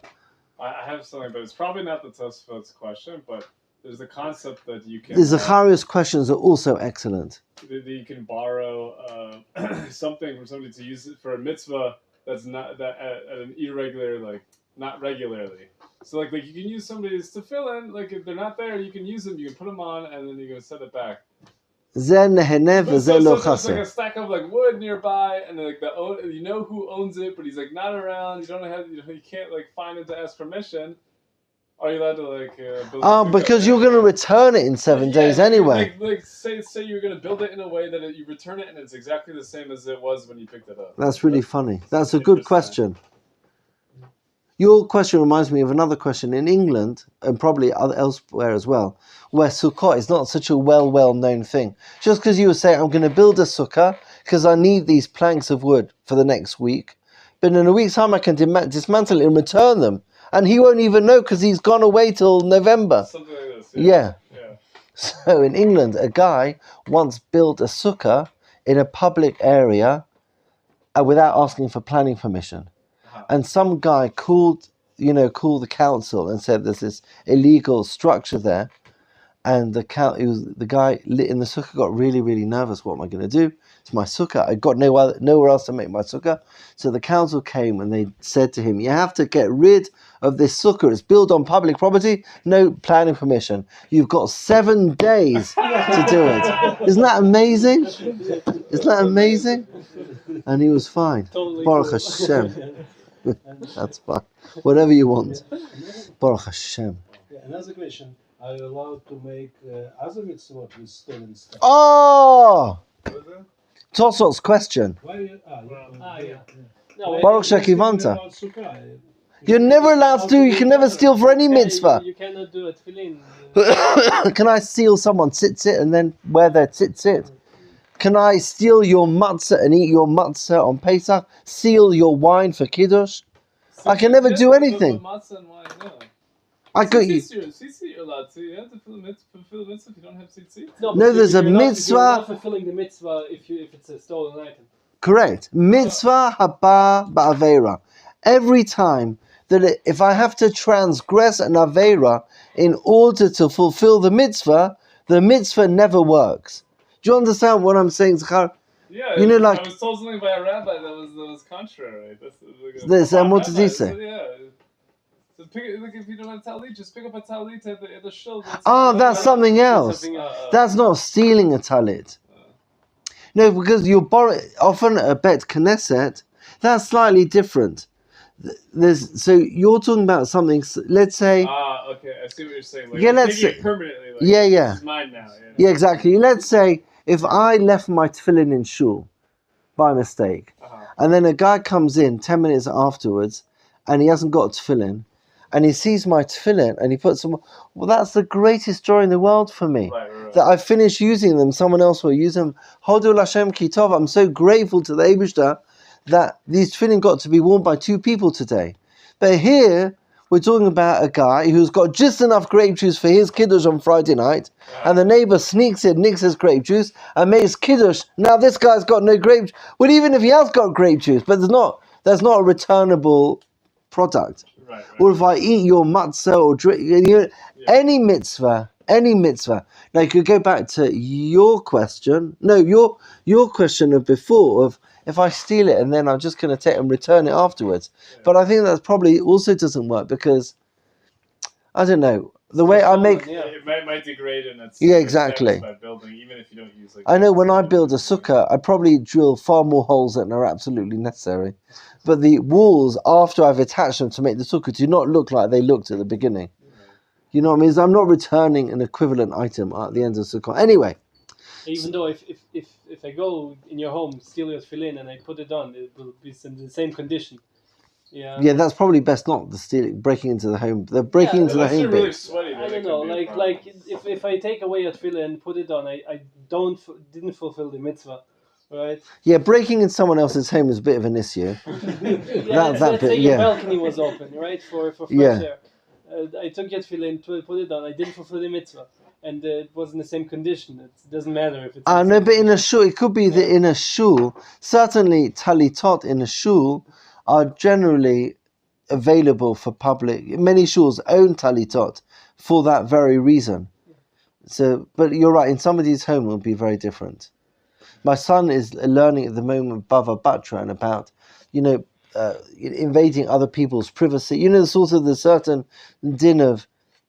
I have something, but it's probably not the Tosfot's question, but there's the concept that you can... The Zacharias questions are also excellent. That you can borrow something from somebody to use it for a mitzvah that's not at an irregular, like not regularly. So like you can use somebody's tefillin, like if they're not there, you can use them, you can put them on, and then you're gonna set it back. So There's like a stack of like wood nearby, and like you know who owns it, but he's like not around. You don't have, you can't like find him to ask permission. Are you allowed to like? Build because you're going to return it in 7 days anyway. Like say you're going to build it in a way that you return it and it's exactly the same as it was when you picked it up. That's really funny. That's a good question. Your question reminds me of another question in England, and probably elsewhere as well, where sukkah is not such a well-known thing. Just because you would say, I'm going to build a sukkah because I need these planks of wood for the next week, but in a week's time I can dismantle it and return them, and he won't even know because he's gone away till November. Something like this. Yeah. So in England, a guy once built a sukkah in a public area without asking for planning permission. And some guy called the council and said there's this illegal structure there. And the guy in the sukkah got really, really nervous. What am I going to do? It's my sukkah. I got nowhere else to make my sukkah. So the council came and they said to him, you have to get rid of this sukkah. It's built on public property. No planning permission. You've got 7 days to do it. Isn't that amazing? Isn't that amazing? And he was fine. Totally Baruch cool. Hashem. That's fine. Whatever you want. Baruch Hashem. Yeah, another question. Are you allowed to make other mitzvot with stolen stuff? Oh! Tosot's question. Why? Yeah. No, Baruch Shekivanta. You're never allowed to do. You can never steal for any mitzvah. You cannot do a tefillin. Can I steal someone's tzitzit and then wear their tzitzit? Can I steal your matzah and eat your matzah on Pesach? Steal your wine for Kiddush? I can never do anything. Matzah and wine, no. I could. Tzitzit, you're allowed to. You have to fulfill the mitzvah if you don't have tzitzit. No, there's a mitzvah. You're not fulfilling the mitzvah if it's a stolen item. Correct. Mitzvah haba ba'avera. Every time that if I have to transgress an avera in order to fulfill the mitzvah never works. Do you understand what I'm saying, Zachar? Yeah, you know, like I was told something by a rabbi that was contrary. What did he say? Yeah. So if you don't have talit, just pick up a talit at the shul. That's something else. That's not stealing a talit. No, because you borrow often a bet knesset. That's slightly different. So you're talking about something. Let's say. Okay, I see what you're saying. Like, let's say it permanently. Like, yeah. This is mine now. Yeah, exactly. Let's say if I left my tefillin in shul by mistake, and then a guy comes in 10 minutes afterwards, and he hasn't got tefillin, and he sees my tefillin, and he puts them. Well, that's the greatest joy in the world for me. Right. That I finished using them, someone else will use them. Hodu Lashem Kitov. I'm so grateful to the Eibishter that these tefillin got to be worn by two people today. But here, we're talking about a guy who's got just enough grape juice for his kiddush on Friday night, and the neighbor sneaks in, nicks his grape juice, and makes kiddush. Now this guy's got no grape juice. Well, even if he has got grape juice, but there's not a returnable product. Right. Or if I eat your matzah or drink, any mitzvah. Now you could go back to your question. No, your question of before of if I steal it and then I'm just going to take and return it afterwards. Yeah. But I think that probably also doesn't work because I don't know the way I make. Yeah, it might degrade in its. Yeah, exactly. By building, even if you don't use. I know when I build a sukkah, I probably drill far more holes than are absolutely necessary. But the walls after I've attached them to make the sukkah do not look like they looked at the beginning. You know what I mean? I'm not returning an equivalent item at the end of the sukkah. Anyway. Even though if I go in your home, steal your tefillin and I put it on, it will be in the same condition. Yeah. Yeah, that's probably best not the stealing, breaking into the home. They're breaking into the home really bit. Sweaty, I don't know. Like if I take away your tefillin and put it on, I didn't fulfill the mitzvah. Right. Yeah, breaking in someone else's home is a bit of an issue. Let's say your balcony was open, right, for fresh air. I took your tefillin, put it on. I didn't fulfill the mitzvah, and it was in the same condition. It doesn't matter if it's. No, but in a shul, it could be that in a shul, certainly talitot in a shul are generally available for public. Many shuls own talitot for that very reason. So, but you're right. In somebody's home, it will be very different. My son is learning at the moment Bava Batra and about, invading other people's privacy. There's also the certain din of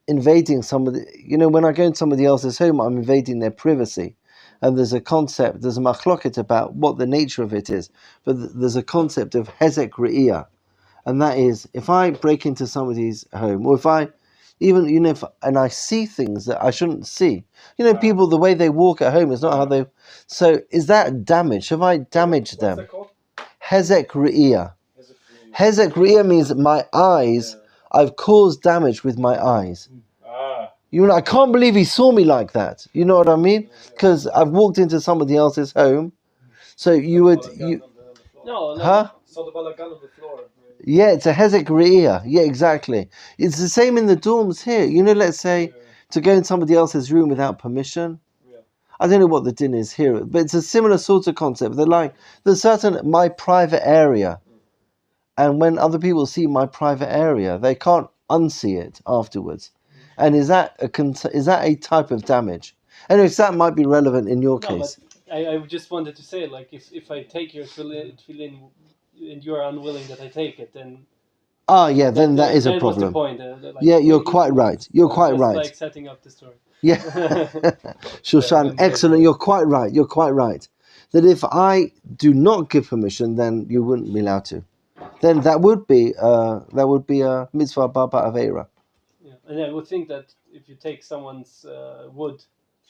invading somebody. When I go in somebody else's home, I'm invading their privacy. And there's a concept, there's a machloket about what the nature of it is. But there's a concept of hezek re'iyah. And that is, if I break into somebody's home, or if I, and I see things that I shouldn't see. People, the way they walk at home is not how they... So is that damage? Have I damaged them? What's that called? Hezek re'iyah. Hezek re'iyah means my eyes, I've caused damage with my eyes. I can't believe he saw me like that. You know what I mean? Because I've walked into somebody else's home. So you would... No. Huh? Saw the balagan on the floor. Yeah, it's a hezek re'iyah. Yeah, exactly. It's the same in the dorms here. Let's say to go in somebody else's room without permission. Yeah. I don't know what the din is here, but it's a similar sort of concept. There's certain my private area, and when other people see my private area, they can't unsee it afterwards. And is that a type of damage? Anyway, so that might be relevant in your case. But I just wanted to say, like, if I take your tefillin and you are unwilling that I take it, then... then that is a problem. Was the point. You're quite right. You're quite right. Like setting up the story. Yeah. Shushan, excellent. You're quite right. That if I do not give permission, then you wouldn't be allowed to. Then that would be a mitzvah baba avera. Yeah, and I would think that if you take someone's wood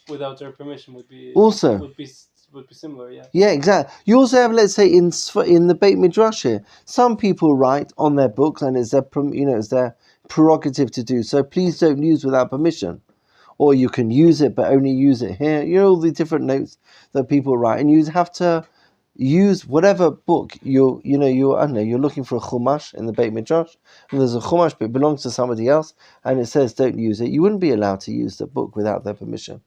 without their permission, would be would be similar, yeah. Yeah, exactly. You also have, let's say, in the Beit Midrash here, some people write on their books, and it's their prerogative to do so. Please don't use without permission, or you can use it, but only use it here. You know all the different notes that people write, and you have to use whatever book you're looking for a chumash in the Beit Midrash, and there's a chumash but it belongs to somebody else, and it says don't use it. You wouldn't be allowed to use the book without their permission.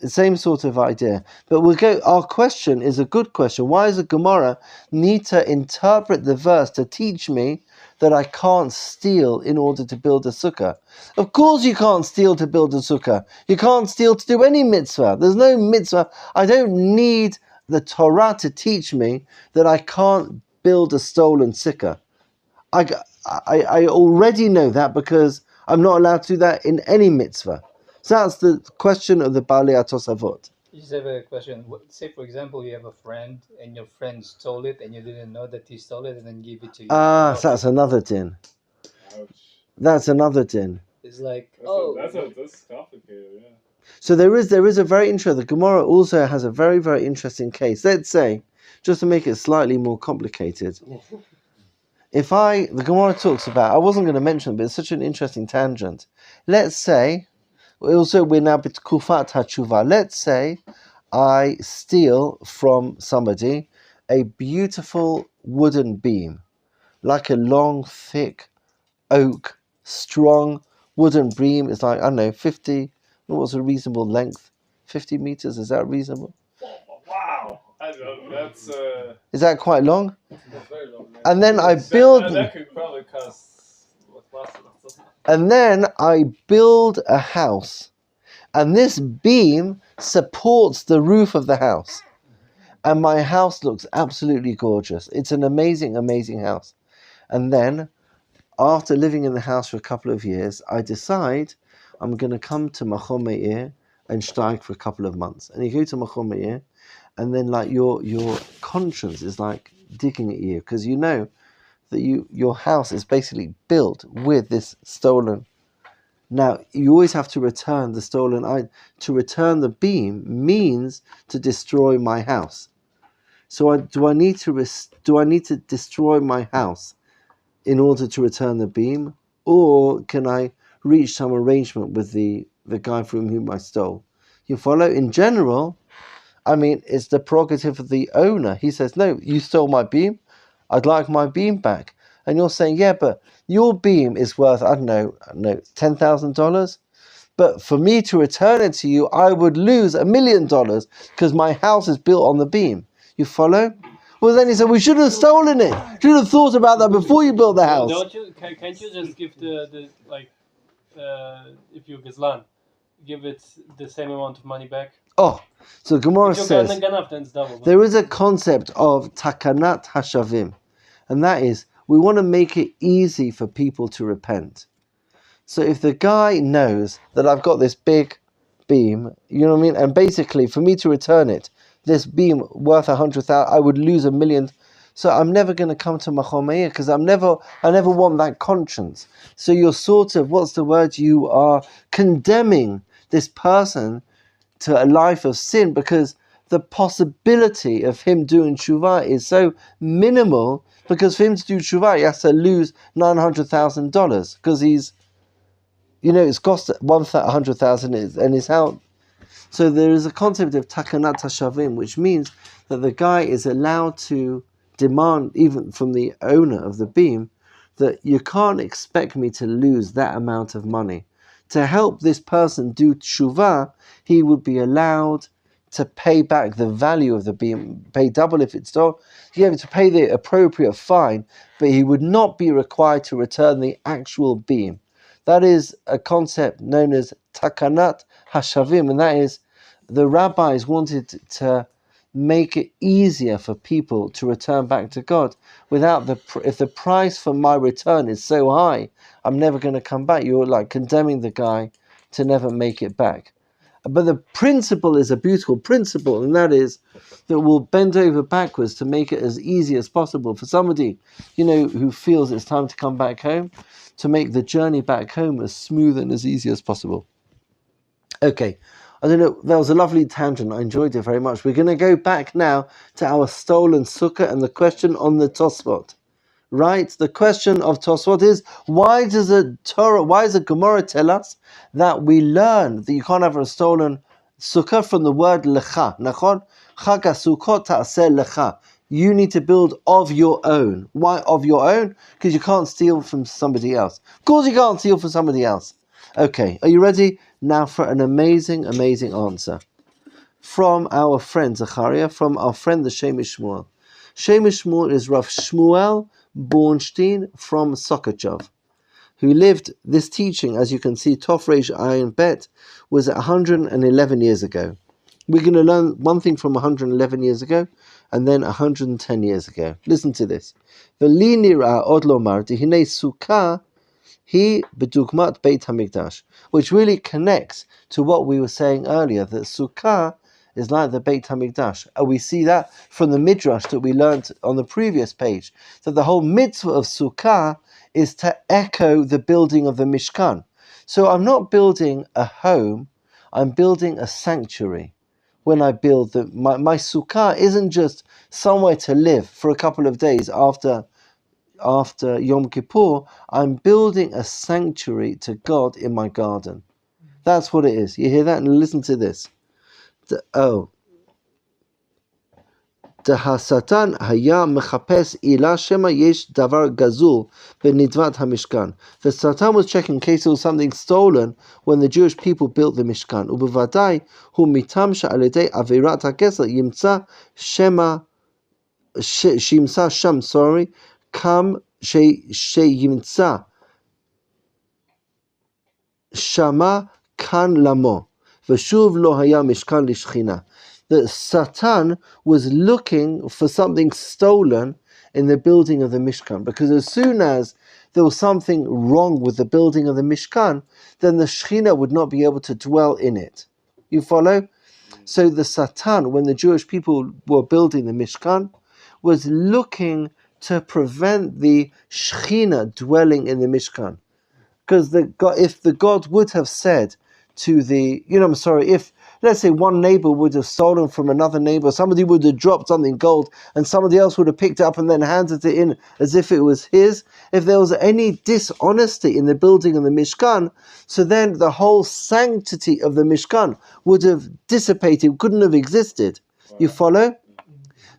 The same sort of idea. But our question is a good question. Why does the Gemara need to interpret the verse to teach me that I can't steal in order to build a sukkah? Of course you can't steal to build a sukkah. You can't steal to do any mitzvah. There's no mitzvah. I don't need the Torah to teach me that I can't build a stolen sukkah. I already know that because I'm not allowed to do that in any mitzvah. So that's the question of the Baalei Tosafot. You just have a question. Say, for example, you have a friend and your friend stole it and you didn't know that he stole it and then gave it to you. So that's another din. Ouch. That's another din. It's like, that's complicated, yeah. So there is a very interesting, the Gemara also has a very, very interesting case. Let's say, just to make it slightly more complicated, the Gemara talks about, I wasn't going to mention it, but it's such an interesting tangent. Let's say, also we're now b'tkufat hatshuva. Let's say I steal from somebody a beautiful wooden beam, like a long, thick, oak, strong wooden beam. It's like, I don't know, 50, what's a reasonable length? 50 meters, is that reasonable? Wow! That's... Is that quite long? That's very long. And then I build... That could probably cost... And then I build a house. And this beam supports the roof of the house. And my house looks absolutely gorgeous. It's an amazing, amazing house. And then, after living in the house for a couple of years, I decide I'm going to come to Machon Meir and strike for a couple of months. And you go to Machon Meir, and then like your conscience is like digging at you, because you know that your house is basically built with this stolen. Now, you always have to return the stolen. To return the beam means to destroy my house. So do I need to destroy my house in order to return the beam, or can I reach some arrangement with the guy from whom I stole? You follow? In general, I mean, it's the prerogative of the owner. He says, no, you stole my beam. I'd like my beam back. And you're saying, yeah, but your beam is worth, I don't know, $10,000. But for me to return it to you, I would lose $1 million because my house is built on the beam. You follow? Well, then he said, we should have stolen it. Should have thought about that before you built the house. Can't you just give if you're Gazlan, give it the same amount of money back? Oh, so Gemara says, then it's double, there is a concept of takanat hashavim. And that is, we want to make it easy for people to repent. So if the guy knows that I've got this big beam, you know what I mean? And basically, for me to return it, this beam worth 100,000, I would lose $1 million. So I'm never going to come to Machon Meir because I never want that conscience. So you're sort of, what's the word? You are condemning this person to a life of sin because the possibility of him doing tshuva is so minimal, because for him to do tshuva, he has to lose $900,000 because he's, it's cost $100,000 and his house. So there is a concept of takanat hashavim, which means that the guy is allowed to demand, even from the owner of the beam, that you can't expect me to lose that amount of money. To help this person do tshuva, he would be allowed to pay back the value of the beam, pay double if it's stolen. He had to pay the appropriate fine, but he would not be required to return the actual beam. That is a concept known as takanat hashavim, and that is the rabbis wanted to make it easier for people to return back to God without if the price for my return is so high, I'm never going to come back. You're like condemning the guy to never make it back. But the principle is a beautiful principle, and that is that we'll bend over backwards to make it as easy as possible for somebody, who feels it's time to come back home, to make the journey back home as smooth and as easy as possible. Okay, I don't know, that was a lovely tangent. I enjoyed it very much. We're going to go back now to our stolen sukkah and the question on the Tosfot. Right? The question of Tosfot is, why does the Gemara tell us that we learn that you can't have a stolen sukkah from the word lecha? Nachon? Chag HaSukkot ta'aseh lecha. You need to build of your own. Why of your own? Because you can't steal from somebody else. Of course you can't steal from somebody else. Okay, are you ready? Now for an amazing, amazing answer. From our friend Zachariah, from our friend the Shemish Shmuel. Shemish Shmuel is Rav Shmuel Bornstein from Sokachov, who lived, this teaching, as you can see, Tov Reish Ayin Bet, was 111 years ago. We're going to learn one thing from 111 years ago, and then 110 years ago. Listen to this. V'li nir'a od lomar dihinei sukkah hi b'dugmat Beit HaMikdash, which really connects to what we were saying earlier, that sukkah is like the Beit HaMikdash. And we see that from the Midrash that we learned on the previous page, that the whole mitzvah of sukkah is to echo the building of the Mishkan. So I'm not building a home, I'm building a sanctuary. When I build my sukkah isn't just somewhere to live for a couple of days after Yom Kippur. I'm building a sanctuary to God in my garden. That's what it is. You hear that? And listen to this. Satan haya mechapes ila shema yesh davar gazul benidvat hamishkan. The Satan was checking in case there was something stolen when the Jewish people built the Mishkan. Ubevadai hu mitam she'alidei avirat hakeser yimtza shema shimsa sham. Kam sheyimtza shama kan lamo v'shuv lo haya mishkan lishchina. That Satan was looking for something stolen in the building of the Mishkan, because as soon as there was something wrong with the building of the Mishkan, then the Shekhinah would not be able to dwell in it. You follow? So the Satan, when the Jewish people were building the Mishkan, was looking to prevent the Shekhinah dwelling in the Mishkan. Because if the God would have said to if let's say one neighbor would have stolen from another neighbor, somebody would have dropped something gold and somebody else would have picked it up and then handed it in as if it was his. If there was any dishonesty in the building of the Mishkan, so then the whole sanctity of the Mishkan would have dissipated, couldn't have existed. You follow?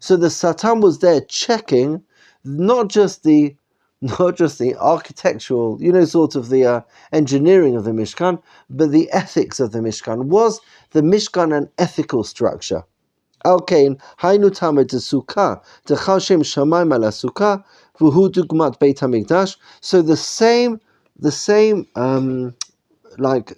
So the Satan was there checking not just the architectural, sort of the engineering of the Mishkan, but the ethics of the Mishkan. Was the Mishkan an ethical structure? Alkein hainu tamed de sukkah de chashem shamayim ala sukkah v'hu dugmat Beit HaMikdash. So the same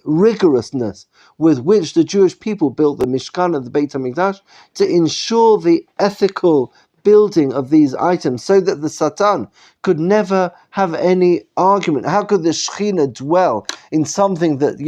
rigorousness with which the Jewish people built the Mishkan and the Beit HaMikdash to ensure the ethical building of these items, so that the Satan could never have any argument. How could the Shekhinah dwell in something that,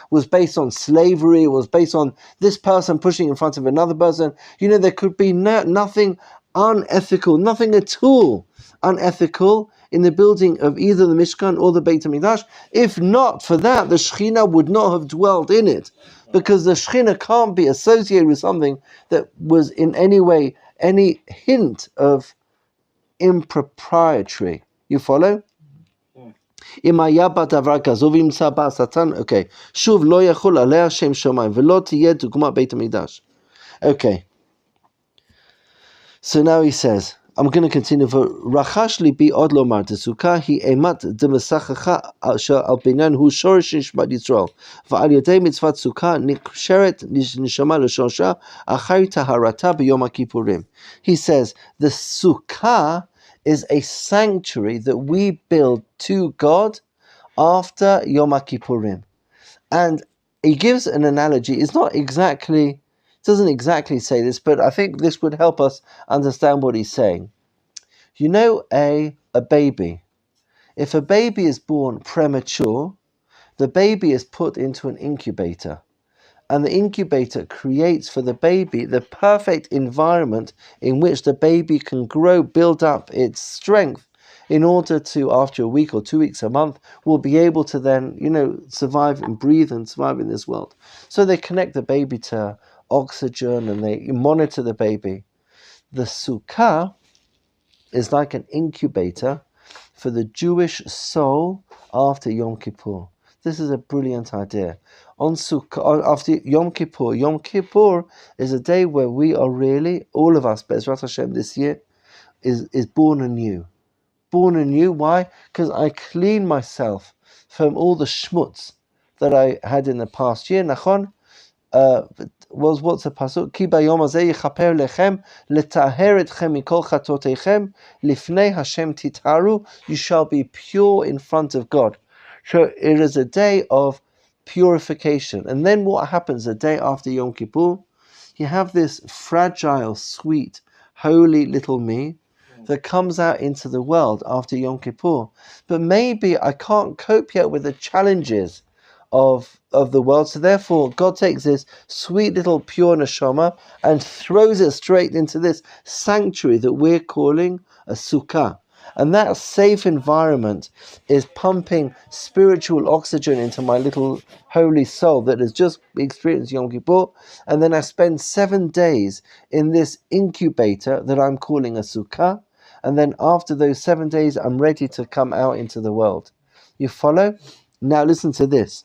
was based on slavery, was based on this person pushing in front of another person? There could be nothing unethical, nothing at all unethical in the building of either the Mishkan or the Beit HaMikdash. If not for that, the Shekhinah would not have dwelled in it, because the Shekhinah can't be associated with something that was in any way any hint of impropriety. You follow? Okay. Shuv lo yachol alea shem shomayim v'lo tiyeh dugma Beit HaMikdash. Okay. So now he says, I'm going to continue. Rachash libi od lomar de sukkah hi emat de mesachacha al binyan hu shorish nishmat Yisrael v'al yedei mitzvat sukkah niksheret nishama l'shosha achari taharata b'yom HaKippurim. He says the sukkah is a sanctuary that we build to God after Yom HaKippurim, and he gives an analogy. It's not exactly. Doesn't exactly say this, but I think this would help us understand what he's saying. A baby. If a baby is born premature, the baby is put into an incubator. And the incubator creates for the baby the perfect environment in which the baby can grow, build up its strength in order to, after a week or 2 weeks, a month, will be able to then, survive and breathe and survive in this world. So they connect the baby to oxygen and they monitor the baby. The Sukkah is like an incubator for the Jewish soul after Yom Kippur. This is a brilliant idea. On Sukkah, after Yom Kippur is a day where we are really, all of us, Be'ezrat Hashem this year, is born anew. Born anew, why? Because I clean myself from all the schmutz that I had in the past year. Nachon, what's the pasuk? Ki bayom hazeh yichaper lechem letaher etchem mikol chatotechem lifnei Hashem titaru. You shall be pure in front of God. So it is a day of purification. And then what happens the day after Yom Kippur? You have this fragile, sweet, holy little me that comes out into the world after Yom Kippur. But maybe I can't cope yet with the challenges of the world. So therefore, God takes this sweet little pure neshama and throws it straight into this sanctuary that we're calling a sukkah. And that safe environment is pumping spiritual oxygen into my little holy soul that has just experienced Yom Kippur. And then I spend 7 days in this incubator that I'm calling a sukkah. And then after those 7 days, I'm ready to come out into the world. You follow? Now listen to this.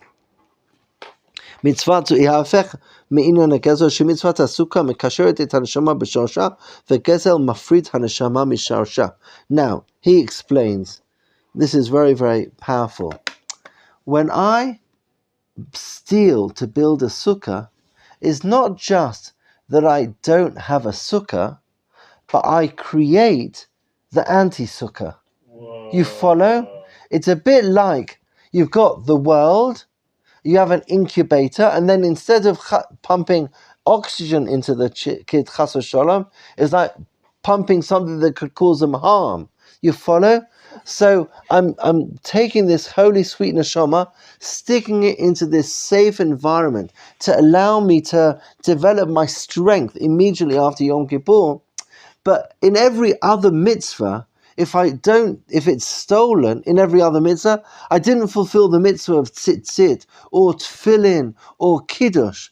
מצוות ההפך מעניין הגזל שמצוות הסוכה מקשרת את הנשמה בשורשה וגזל מפריד הנשמה משורשה. Now, he explains, this is very, very powerful. When I steal to build a sukkah, it's not just that I don't have a sukkah, but I create the anti-sukkah. You follow? It's a bit like you've got the world, you have an incubator, and then instead of pumping oxygen into the kid, chas v'sholom, it's like pumping something that could cause them harm. You follow? So I'm taking this holy sweet neshama, sticking it into this safe environment to allow me to develop my strength immediately after Yom Kippur. But in every other mitzvah, if it's stolen in every other mitzvah, I didn't fulfill the mitzvah of tzitzit, or tefillin, or kiddush.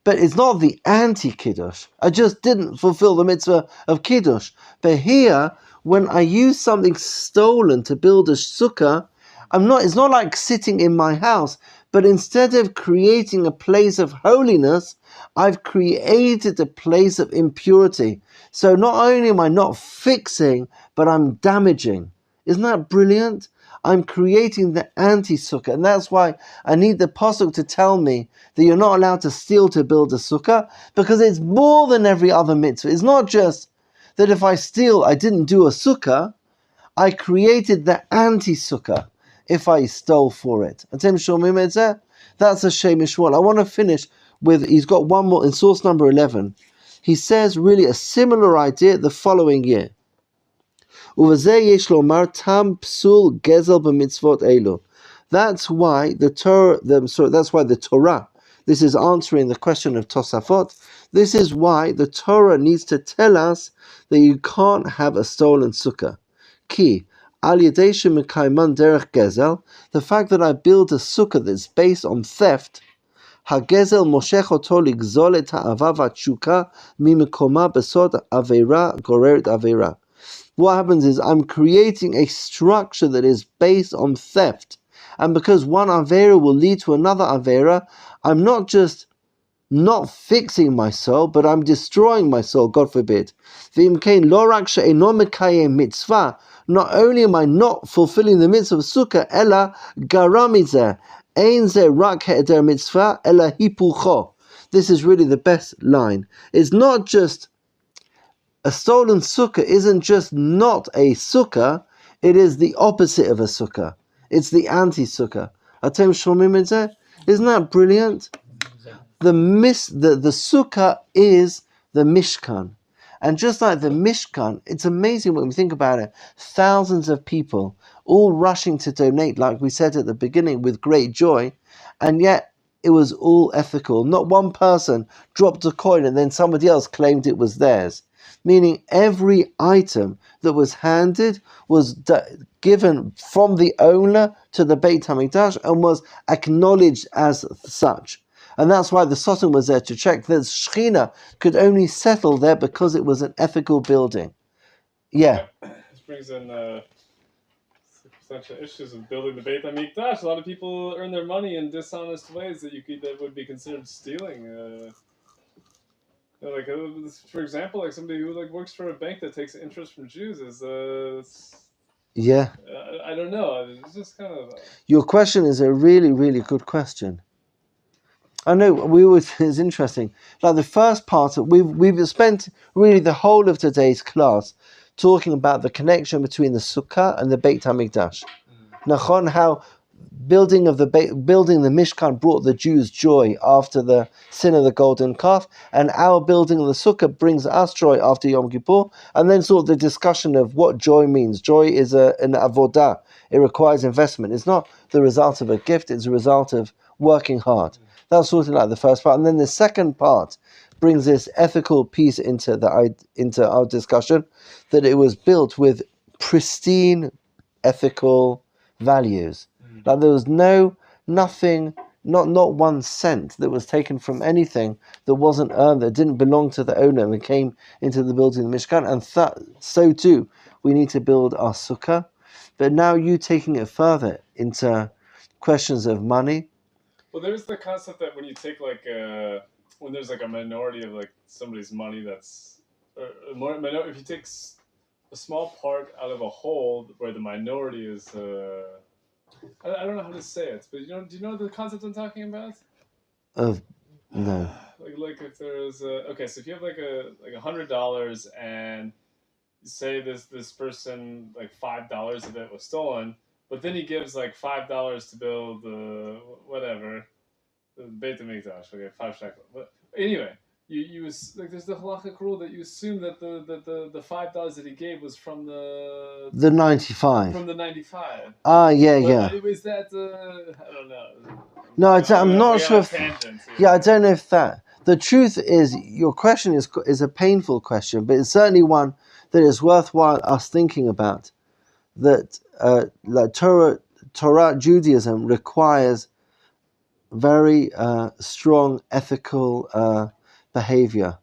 But it's not the anti-kiddush. I just didn't fulfill the mitzvah of kiddush. But here, when I use something stolen to build a sukkah, it's not like sitting in my house, but instead of creating a place of holiness, I've created a place of impurity. So not only am I not fixing, but I'm damaging. Isn't that brilliant? I'm creating the anti-sukkah. And that's why I need the pasuk to tell me that you're not allowed to steal to build a sukkah, because it's more than every other mitzvah. It's not just that if I steal, I didn't do a sukkah. I created the anti-sukkah if I stole for it. That's a Shemish one. I want to finish with, he's got one more in source number 11. He says really a similar idea the following year. That's why the Torah, this is answering the question of Tosafot, this is why the Torah needs to tell us that you can't have a stolen sukkah. Ki, al yedei shemekayman derech gezel, the fact that I build a sukkah that's based on theft, הגזל מושך אותו לגזול את האהבה והתשוקה ממקומה בסוד עבירה גוררת עבירה. What happens is I'm creating a structure that is based on theft. And because one avera will lead to another avera, I'm not just not fixing my soul, but I'm destroying my soul, God forbid. Not only am I not fulfilling the mitzvah of sukkah, ela garamizeh. This is really the best line. It's not just a stolen sukkah, isn't just not a sukkah, it is the opposite of a sukkah. It's the anti-sukkah. Isn't that brilliant? The sukkah is the mishkan. And just like the Mishkan, it's amazing when we think about it. Thousands of people all rushing to donate, like we said at the beginning, with great joy, and yet it was all ethical. Not one person dropped a coin and then somebody else claimed it was theirs. meaning every item that was handed was given from the owner to the Beit HaMikdash and was acknowledged as such. And that's why the Sultan was there to check that Shekhinah could only settle there because it was an ethical building. Yeah. This brings in potential issues of building the Beit HaMikdash. A lot of people earn their money in dishonest ways that would be considered stealing. Like, for example, like somebody who like works for a bank that takes interest from Jews is. Yeah. I don't know. It's just kind of. Your question is a really, really good question. I know it's interesting. Like the first part, we've spent really the whole of today's class talking about the connection between the Sukkah and the Beit HaMikdash. Nachon, how building the Mishkan brought the Jews joy after the sin of the golden calf, and our building of the Sukkah brings us joy after Yom Kippur, and then sort of the discussion of what joy means. Joy is an avodah. It requires investment. It's not the result of a gift, it's a result of working hard. That's sort of like the first part. And then the second part brings this ethical piece into our discussion, that it was built with pristine ethical values. Like there was nothing, not 1 cent that was taken from anything that wasn't earned, that didn't belong to the owner, and came into the building of the Mishkan. And so too, we need to build our Sukkah. But now you taking it further into questions of money. Well, there's the concept that when you take when there's like a minority of like somebody's money that's, if you take a small part out of a whole where the minority is, I don't know how to say it, but do you know the concept I'm talking about? No. Like if there's okay, so if you have like $100 and you say this person like $5 of it was stolen. But then he gives like $5 to build the Beit HaMikdash. Okay, 5 shekel. But anyway, you like there's the halachic rule that you assume that the $5 that he gave was from the 95. From the 95. Yeah. Is that I don't know. No, I'm not sure. I don't know if that. The truth is, your question is a painful question, but it's certainly one that is worthwhile us thinking about. That like Torah Judaism requires very strong ethical behavior.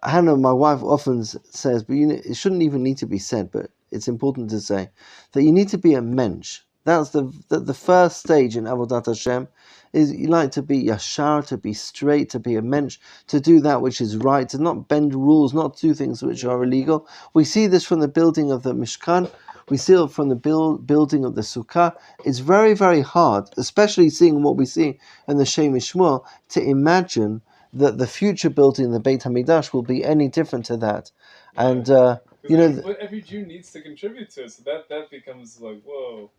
Hannah, my wife, often says, but it shouldn't even need to be said, but it's important to say that you need to be a mensch. That's the first stage in Avodat Hashem. Is you like to be yashar, to be straight, to be a mensch, to do that which is right, to not bend rules, not do things which are illegal. We see this from the building of the Mishkan. We see it from the building of the Sukkah. It's very, very hard, especially seeing what we see in the Shem Mishmor, to imagine that the future building of the Beit HaMikdash will be any different to that. And every Jew needs to contribute to it, so that becomes like, whoa.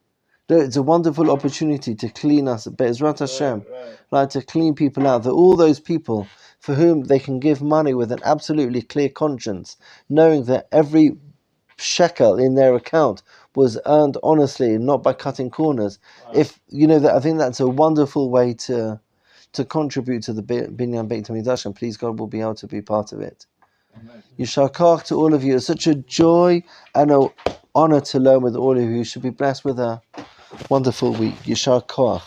It's a wonderful opportunity to clean us, Be'ezrat Hashem, like to clean people out. That all those people for whom they can give money with an absolutely clear conscience, knowing that every shekel in their account was earned honestly and not by cutting corners. If that, I think that's a wonderful way to contribute to the Binyan Beit HaMikdash, and please God will be able to be part of it. Yishar Koach to all of you. It's such a joy and an honor to learn with all of you. You should be blessed with a wonderful week. Yishar Koach.